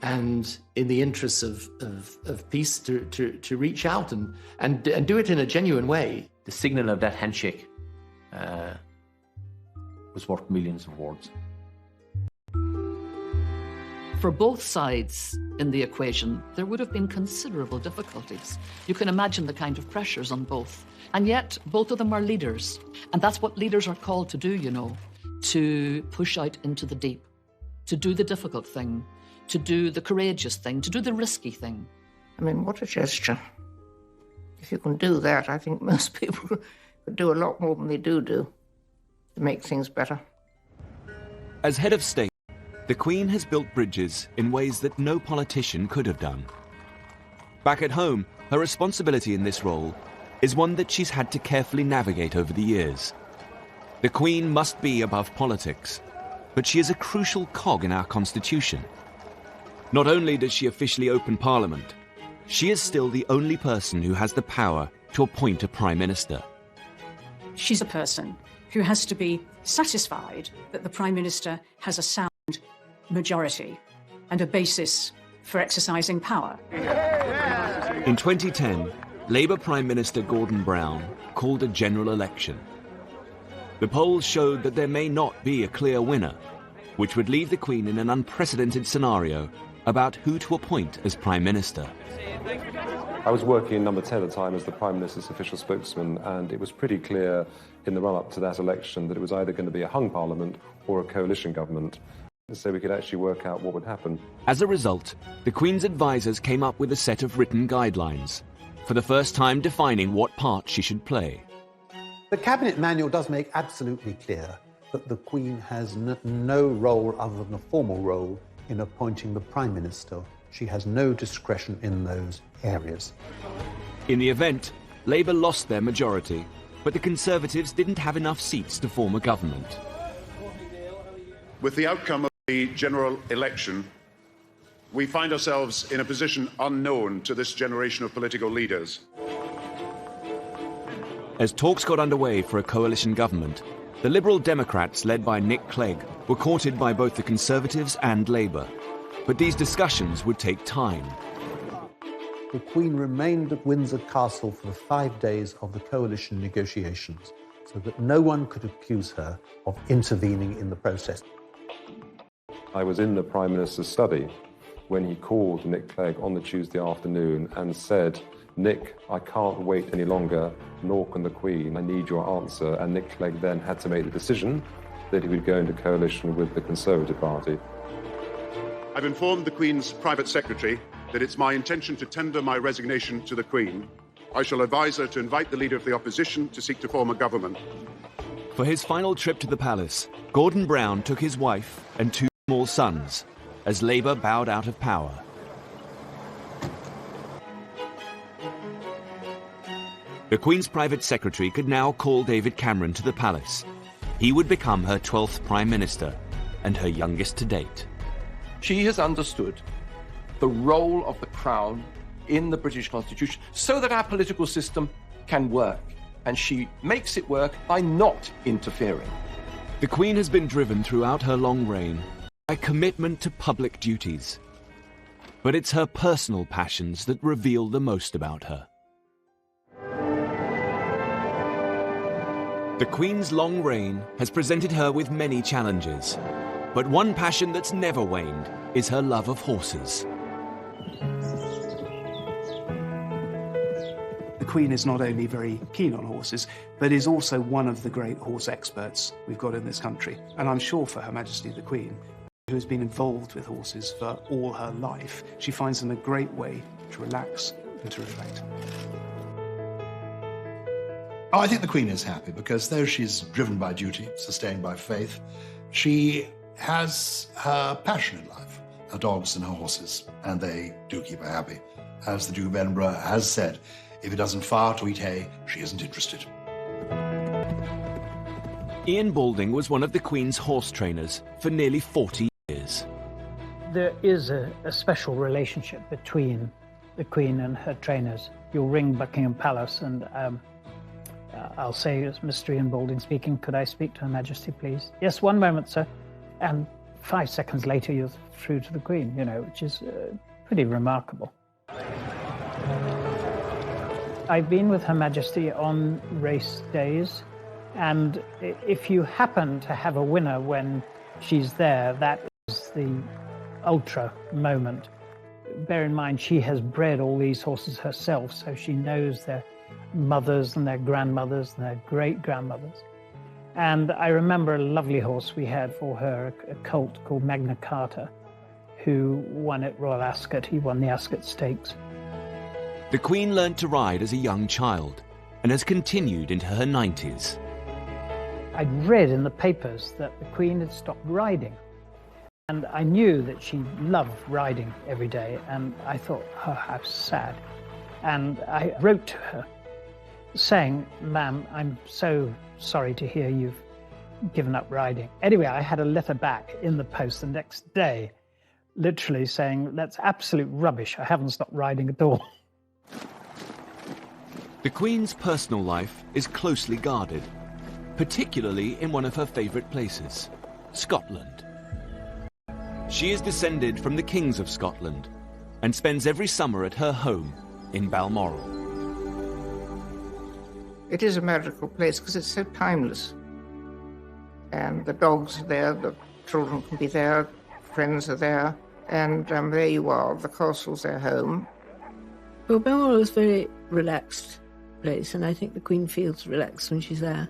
and in the interests of peace, to reach out and do it in a genuine way. The signal of that handshake was worth millions of words. For both sides in the equation, there would have been considerable difficulties. You can imagine the kind of pressures on both. And yet, both of them are leaders. And that's what leaders are called to do, to push out into the deep, to do the difficult thing, to do the courageous thing, to do the risky thing. I mean, what a gesture. If you can do that, I think most people could do a lot more than they do to make things better. As head of state, the Queen has built bridges in ways that no politician could have done. Back at home, her responsibility in this role is one that she's had to carefully navigate over the years. The Queen must be above politics, but she is a crucial cog in our constitution. Not only does she officially open Parliament, she is still the only person who has the power to appoint a Prime Minister. She's a person who has to be satisfied that the Prime Minister has a sound majority and a basis for exercising power. In 2010, Labour Prime Minister Gordon Brown called a general election. The polls showed that there may not be a clear winner, which would leave the Queen in an unprecedented scenario about who to appoint as Prime Minister. I was working in Number 10 at the time as the Prime Minister's official spokesman, and it was pretty clear in the run-up to that election that it was either going to be a hung parliament or a coalition government, so we could actually work out what would happen. As a result, the Queen's advisers came up with a set of written guidelines, for the first time defining what part she should play. The Cabinet Manual does make absolutely clear that the Queen has no role other than a formal role in appointing the Prime Minister. She has no discretion in those areas. In the event, Labour lost their majority, but the Conservatives didn't have enough seats to form a government. With the outcome of the general election, we find ourselves in a position unknown to this generation of political leaders. As talks got underway for a coalition government, the Liberal Democrats, led by Nick Clegg, were courted by both the Conservatives and Labour. But these discussions would take time. The Queen remained at Windsor Castle for the 5 days of the coalition negotiations, so that no one could accuse her of intervening in the process. I was in the Prime Minister's study when he called Nick Clegg on the Tuesday afternoon and said, "Nick, I can't wait any longer, nor can the Queen. I need your answer." And Nick Clegg then had to make the decision that he would go into coalition with the Conservative Party. I've informed the Queen's private secretary that it's my intention to tender my resignation to the Queen. I shall advise her to invite the Leader of the Opposition to seek to form a government. For his final trip to the palace, Gordon Brown took his wife and 2 small sons, as Labour bowed out of power. The Queen's private secretary could now call David Cameron to the palace. He would become her 12th Prime Minister, and her youngest to date. She has understood the role of the Crown in the British Constitution so that our political system can work, and she makes it work by not interfering. The Queen has been driven throughout her long reign by commitment to public duties. But it's her personal passions that reveal the most about her. The Queen's long reign has presented her with many challenges, but one passion that's never waned is her love of horses. The Queen is not only very keen on horses, but is also one of the great horse experts we've got in this country. And I'm sure for Her Majesty the Queen, who has been involved with horses for all her life. She finds them a great way to relax and to reflect. Oh, I think the Queen is happy because though she's driven by duty, sustained by faith, she has her passion in life, her dogs and her horses, and they do keep her happy. As the Duke of Edinburgh has said, if it doesn't fart or eat hay, she isn't interested. Ian Balding was one of the Queen's horse trainers for nearly 40 years. There is a special relationship between the Queen and her trainers. You'll ring Buckingham Palace and I'll say, it's Mr. Ian Balding speaking, could I speak to Her Majesty, please? Yes, one moment, sir. And 5 seconds later, you're through to the Queen, you know, which is pretty remarkable. I've been with Her Majesty on race days, and if you happen to have a winner when she's there, that is the ultra moment. Bear in mind, she has bred all these horses herself, so she knows their mothers and their grandmothers and their great-grandmothers. And I remember a lovely horse we had for her, a colt called Magna Carta, who won at Royal Ascot. He won the Ascot Stakes. The Queen learned to ride as a young child and has continued into her 90s. I'd read in the papers that the Queen had stopped riding. And I knew that she loved riding every day. And I thought, oh, how sad. And I wrote to her saying, ma'am, I'm so sorry to hear you've given up riding. Anyway, I had a letter back in the post the next day, literally saying, that's absolute rubbish. I haven't stopped riding at all. The Queen's personal life is closely guarded, particularly in one of her favourite places, Scotland. She is descended from the kings of Scotland and spends every summer at her home in Balmoral. It is a magical place because it's so timeless. And the dogs are there, the children can be there, friends are there, and there you are, the castle's their home. Well, Balmoral is a very relaxed place, and I think the Queen feels relaxed when she's there.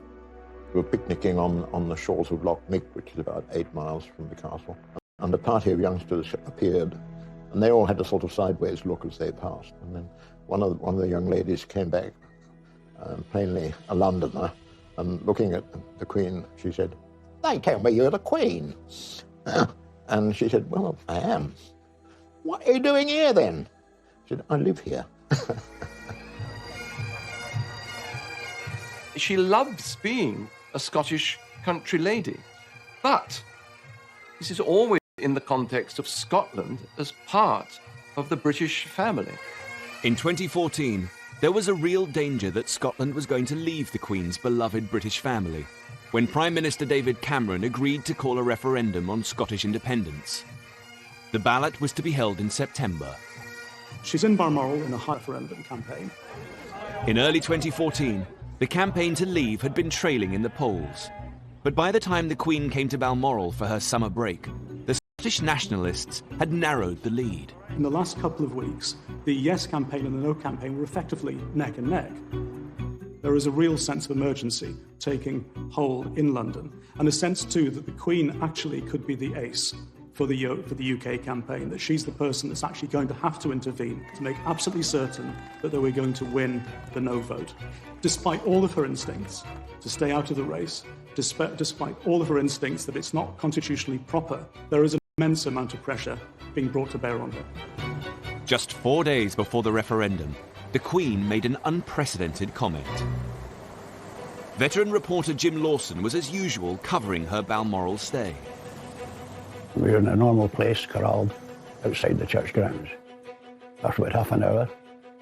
We were picnicking on the shores of Loch Nick, which is about 8 miles from the castle, and a party of youngsters appeared, and they all had a sort of sideways look as they passed. And then one of the young ladies came back, plainly a Londoner, and looking at the Queen, she said, "They tell me you're the Queen." And she said, "Well, I am." "What are you doing here then?" She said, "I live here." She loves being a Scottish country lady, but this is always in the context of Scotland as part of the British family. In 2014, there was a real danger that Scotland was going to leave the Queen's beloved British family when Prime Minister David Cameron agreed to call a referendum on Scottish independence. The ballot was to be held in September. She's in Balmoral in a referendum campaign. In early 2014, the campaign to leave had been trailing in the polls. But by the time the Queen came to Balmoral for her summer break, the Scottish nationalists had narrowed the lead. In the last couple of weeks, the yes campaign and the no campaign were effectively neck and neck. There is a real sense of emergency taking hold in London, and a sense too that the Queen actually could be the ace for the UK campaign, that she's the person that's actually going to have to intervene to make absolutely certain that they were going to win the no vote. Despite all of her instincts to stay out of the race, despite all of her instincts that it's not constitutionally proper, there is an immense amount of pressure being brought to bear on her. Just 4 days before the referendum, the Queen made an unprecedented comment. Veteran reporter Jim Lawson was as usual covering her Balmoral stay. We were in a normal place, corralled outside the church grounds. After about half an hour,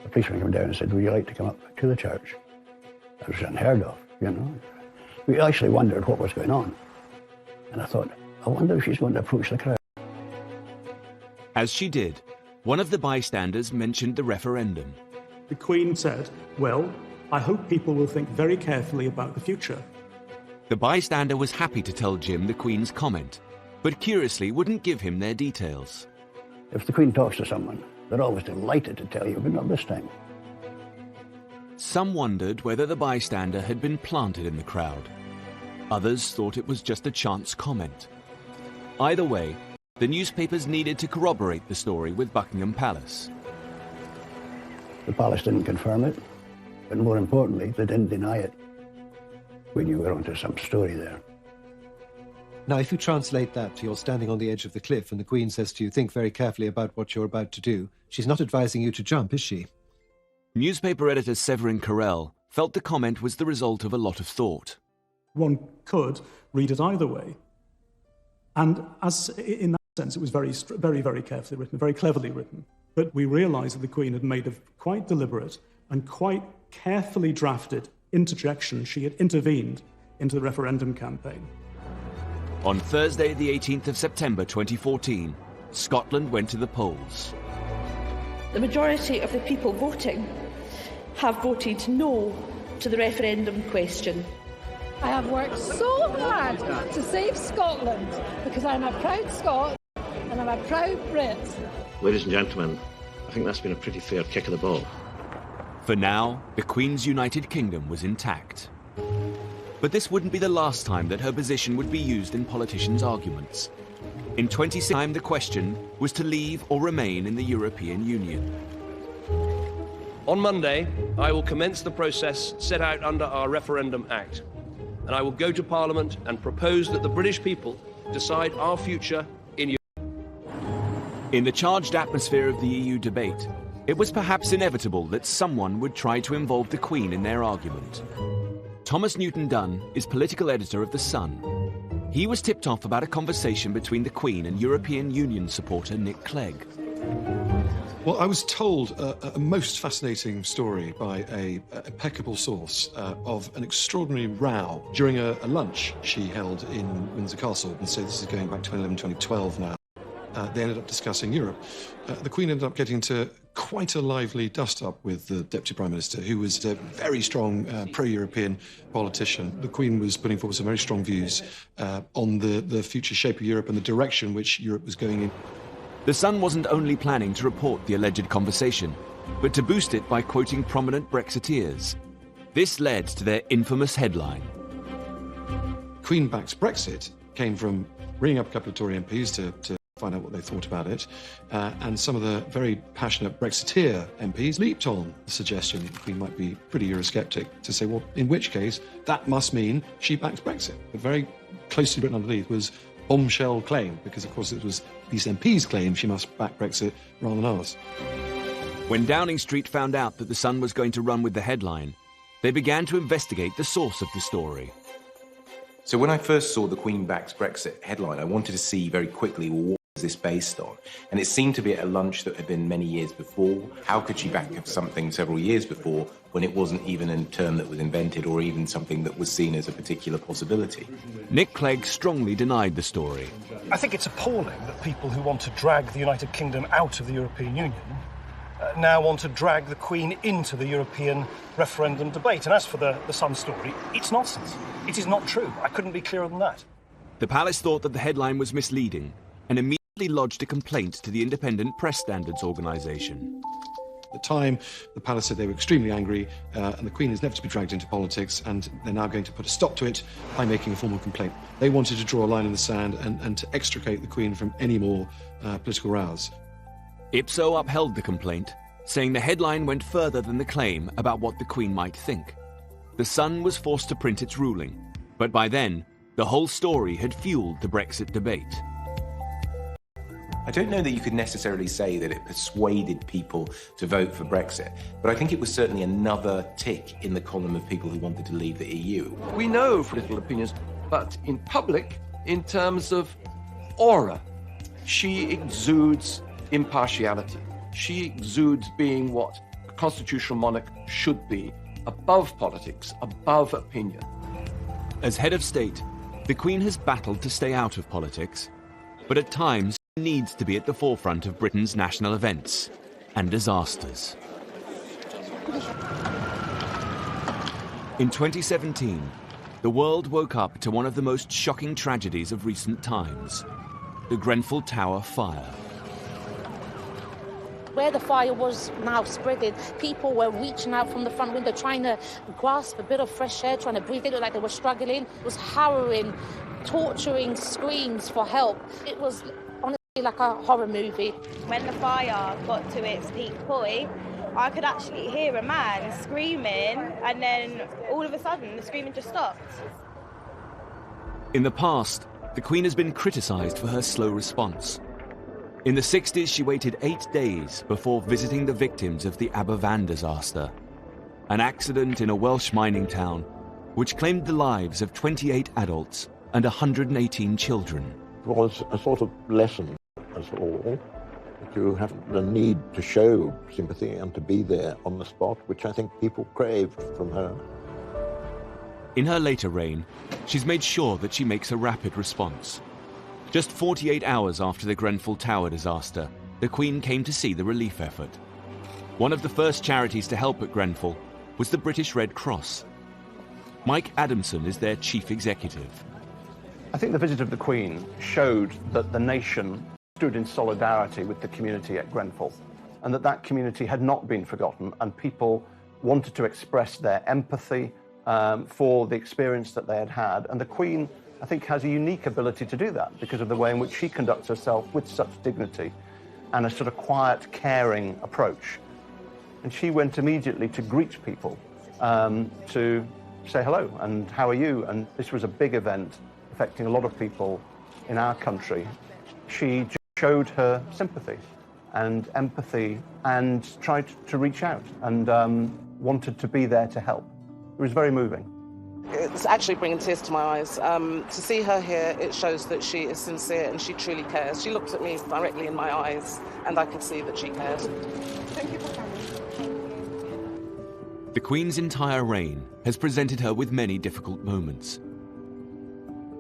the policeman came down and said, "Would you like to come up to the church?" That was unheard of, you know. We actually wondered what was going on. And I thought, I wonder if she's going to approach the crowd. As she did, one of the bystanders mentioned the referendum. The Queen said, "Well, I hope people will think very carefully about the future." The bystander was happy to tell Jim the Queen's comment, but curiously wouldn't give him their details. If the Queen talks to someone, they're always delighted to tell you, but not this time. Some wondered whether the bystander had been planted in the crowd. Others thought it was just a chance comment. Either way, the newspapers needed to corroborate the story with Buckingham Palace. The palace didn't confirm it, but more importantly, they didn't deny it. We knew we were onto some story there. Now, if you translate that to you're standing on the edge of the cliff and the Queen says to you, think very carefully about what you're about to do, she's not advising you to jump, is she? Newspaper editor Severin Carrel felt the comment was the result of a lot of thought. One could read it either way. And as in that sense, it was very, very carefully written, very cleverly written. But we realised that the Queen had made a quite deliberate and quite carefully drafted interjection. She had intervened into the referendum campaign. On Thursday, the 18th of September 2014, Scotland went to the polls. The majority of the people voting have voted no to the referendum question. I have worked so hard to save Scotland because I'm a proud Scot and I'm a proud Brit. Ladies and gentlemen, I think that's been a pretty fair kick of the ball. For now, the Queen's United Kingdom was intact. But this wouldn't be the last time that her position would be used in politicians' arguments. In 2016, the question was to leave or remain in the European Union. On Monday, I will commence the process set out under our Referendum Act, and I will go to Parliament and propose that the British people decide our future in Europe. In the charged atmosphere of the EU debate, it was perhaps inevitable that someone would try to involve the Queen in their argument. Thomas Newton Dunn is political editor of The Sun. He was tipped off about a conversation between the Queen and European Union supporter Nick Clegg. Well, I was told a most fascinating story by an impeccable source of an extraordinary row during a lunch she held in Windsor Castle. And so this is going back to 2011, 2012 now. They ended up discussing Europe. The Queen ended up getting into quite a lively dust-up with the Deputy Prime Minister, who was a very strong pro-European politician. The Queen was putting forward some very strong views on the future shape of Europe and the direction which Europe was going in. The Sun wasn't only planning to report the alleged conversation, but to boost it by quoting prominent Brexiteers. This led to their infamous headline. Queen backs Brexit came from ringing up a couple of Tory MPs to find out what they thought about it, and some of the very passionate Brexiteer MPs leaped on the suggestion that the Queen might be pretty Eurosceptic to say, well, in which case, that must mean she backs Brexit. But very closely written underneath was bombshell claim, because of course it was these MPs' claim she must back Brexit rather than ours. When Downing Street found out that The Sun was going to run with the headline, they began to investigate the source of the story. So when I first saw the Queen backs Brexit headline, I wanted to see very quickly, well, what was this based on? And it seemed to be at a lunch that had been many years before. How could she back something several years before when it wasn't even a term that was invented or even something that was seen as a particular possibility? Nick Clegg strongly denied the story. I think it's appalling that people who want to drag the United Kingdom out of the European Union now want to drag the Queen into the European referendum debate. And as for the Sun story, it's nonsense. It is not true. I couldn't be clearer than that. The palace thought that the headline was misleading and immediately lodged a complaint to the Independent Press Standards Organisation. At the time, the palace said they were extremely angry, and the Queen is never to be dragged into politics, and they're now going to put a stop to it by making a formal complaint. They wanted to draw a line in the sand and to extricate the Queen from any more political rows. Ipso upheld the complaint, saying the headline went further than the claim about what the Queen might think. The Sun was forced to print its ruling, but by then, the whole story had fueled the Brexit debate. I don't know that you could necessarily say that it persuaded people to vote for Brexit, but I think it was certainly another tick in the column of people who wanted to leave the EU. We know political opinions, but in public, in terms of aura, she exudes impartiality. She exudes being what a constitutional monarch should be, above politics, above opinion. As head of state, the Queen has battled to stay out of politics, but at times needs to be at the forefront of Britain's national events and disasters. In 2017, the world woke up to one of the most shocking tragedies of recent times, the Grenfell Tower fire. Where the fire was now spreading, people were reaching out from the front window, trying to grasp a bit of fresh air, trying to breathe. It looked like they were struggling. It was harrowing, torturing screams for help. It was like a horror movie. When the fire got to its peak point, I could actually hear a man screaming, and then all of a sudden the screaming just stopped. In the past, the Queen has been criticised for her slow response. In the 60s, she waited 8 days before visiting the victims of the Aberfan disaster, an accident in a Welsh mining town which claimed the lives of 28 adults and 118 children. It was a sort of lesson, as all, that you have the need to show sympathy and to be there on the spot, which I think people craved from her. In her later reign, she's made sure that she makes a rapid response. Just 48 hours after the Grenfell Tower disaster, the Queen came to see the relief effort. One of the first charities to help at Grenfell was the British Red Cross. Mike Adamson is their chief executive. I think the visit of the Queen showed that the nation stood in solidarity with the community at Grenfell, and that community had not been forgotten, and people wanted to express their empathy for the experience that they had had. And the Queen, I think, has a unique ability to do that because of the way in which she conducts herself with such dignity and a sort of quiet, caring approach. And she went immediately to greet people, to say hello and how are you? And this was a big event affecting a lot of people in our country. She showed her sympathy and empathy and tried to reach out and wanted to be there to help. It was very moving. It's actually bringing tears to my eyes. To see her here, it shows that she is sincere and she truly cares. She looks at me directly in my eyes and I can see that she cares. Thank you for coming. The Queen's entire reign has presented her with many difficult moments.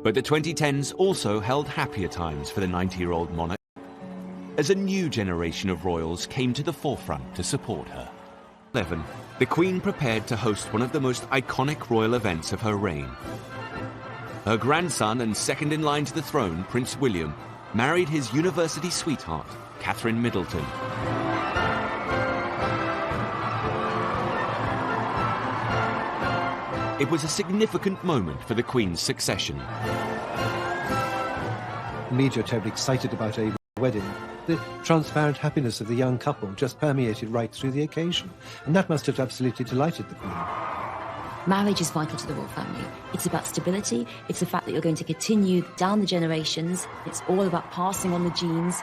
But the 2010s also held happier times for the 90-year-old monarch, as a new generation of royals came to the forefront to support her. 11. The Queen prepared to host one of the most iconic royal events of her reign. Her grandson and second in line to the throne, Prince William, married his university sweetheart, Catherine Middleton. It was a significant moment for the Queen's succession. The media are terribly excited about a wedding. The transparent happiness of the young couple just permeated right through the occasion. And that must have absolutely delighted the Queen. Marriage is vital to the royal family. It's about stability. It's the fact that you're going to continue down the generations. It's all about passing on the genes.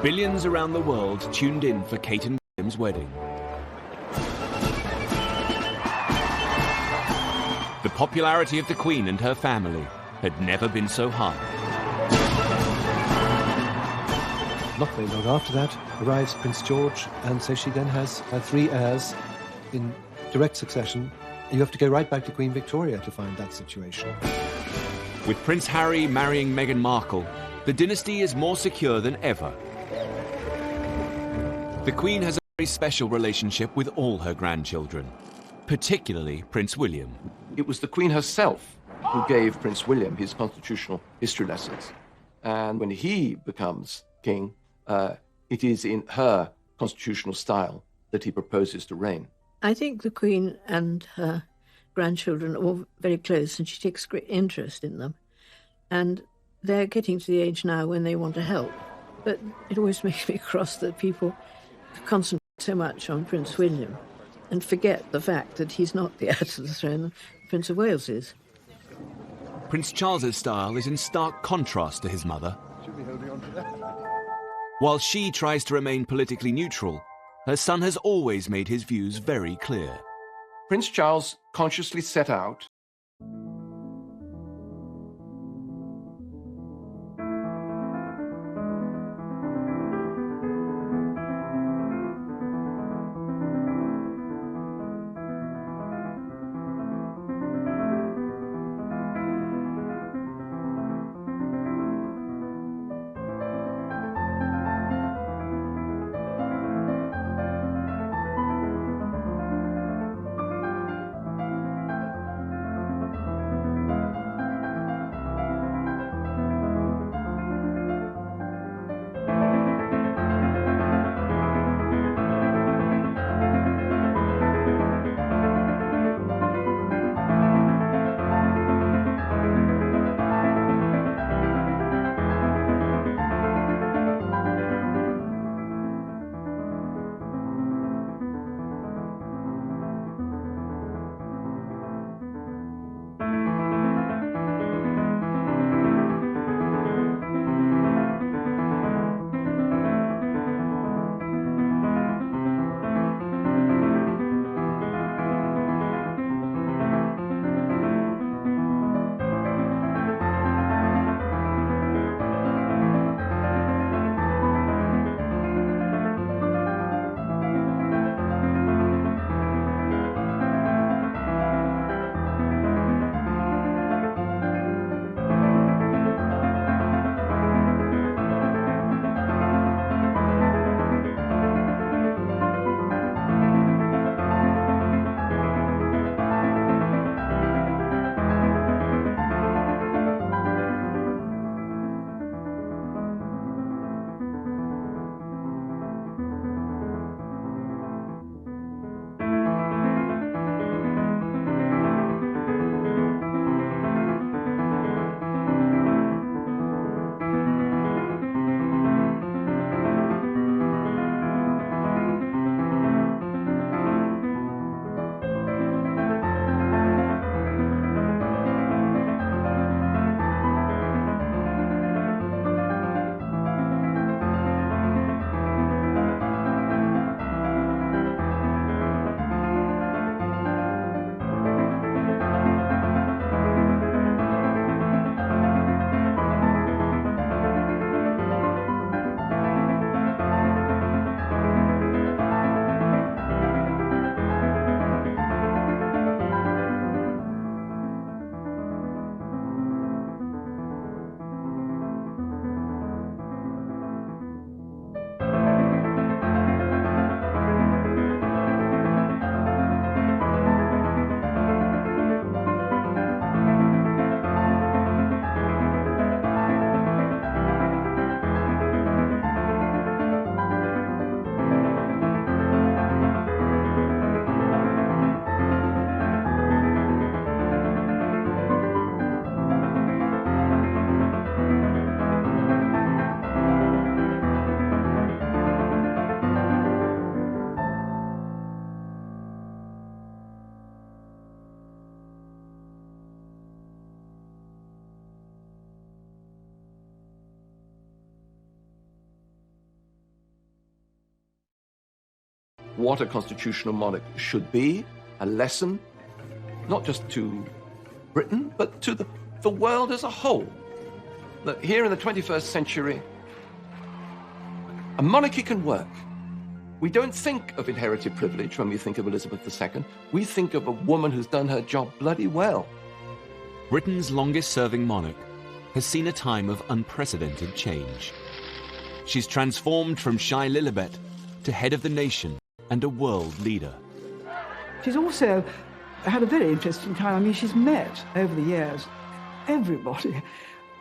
Billions around the world tuned in for Kate and William's wedding. The popularity of the Queen and her family had never been so high. Not very long after that arrives Prince George, and so she then has her 3 heirs in direct succession. You have to go right back to Queen Victoria to find that situation. With Prince Harry marrying Meghan Markle, the dynasty is more secure than ever. The Queen has a very special relationship with all her grandchildren, particularly Prince William. It was the Queen herself who gave Prince William his constitutional history lessons. And when he becomes king, it is in her constitutional style that he proposes to reign. I think the Queen and her grandchildren are all very close, and she takes great interest in them. And they're getting to the age now when they want to help. But it always makes me cross that people concentrate so much on Prince William and forget the fact that he's not the heir to the throne, Prince of Wales is. Prince Charles's style is in stark contrast to his mother. While she tries to remain politically neutral, her son has always made his views very clear. Prince Charles consciously set out what a constitutional monarch should be, a lesson, not just to Britain, but to the world as a whole. That here in the 21st century, a monarchy can work. We don't think of inherited privilege when we think of Elizabeth II. We think of a woman who's done her job bloody well. Britain's longest-serving monarch has seen a time of unprecedented change. She's transformed from shy Lilibet to head of the nation and a world leader. She's also had a very interesting time. I mean, she's met over the years everybody,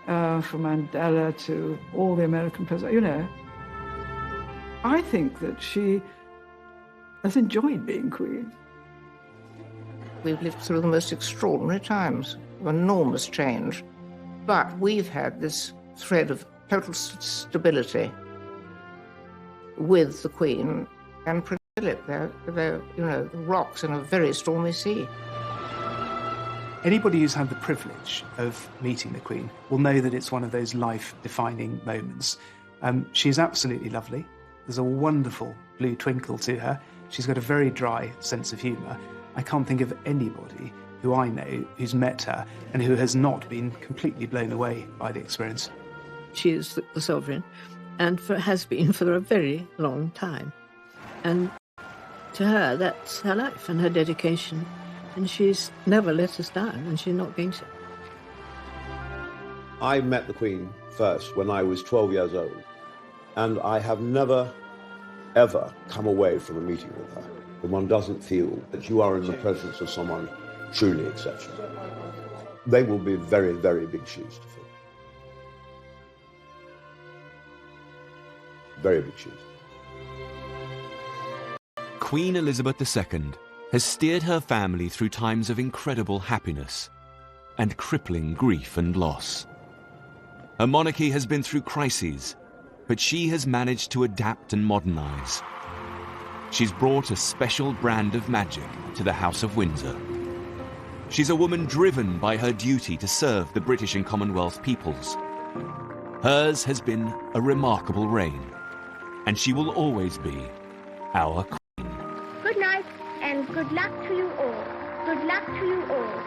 from Mandela to all the American presidents, you know. I think that she has enjoyed being Queen. We've lived through the most extraordinary times, of enormous change, but we've had this thread of total stability with the Queen and Prince Philip. They're, you know, the rocks in a very stormy sea. Anybody who's had the privilege of meeting the Queen will know that it's one of those life-defining moments. She's absolutely lovely. There's a wonderful blue twinkle to her. She's got a very dry sense of humour. I can't think of anybody who I know who's met her and who has not been completely blown away by the experience. She is the sovereign and has been for a very long time. And to her, that's her life and her dedication. And she's never let us down, and she's not going to. I met the Queen first when I was 12 years old, and I have never, ever come away from a meeting with her when one doesn't feel that you are in the presence of someone truly exceptional. They will be very, very big shoes to fill. Very big shoes. Queen Elizabeth II has steered her family through times of incredible happiness and crippling grief and loss. Her monarchy has been through crises, but she has managed to adapt and modernize. She's brought a special brand of magic to the House of Windsor. She's a woman driven by her duty to serve the British and Commonwealth peoples. Hers has been a remarkable reign, and she will always be our Queen. Good night and good luck to you all. Good luck to you all.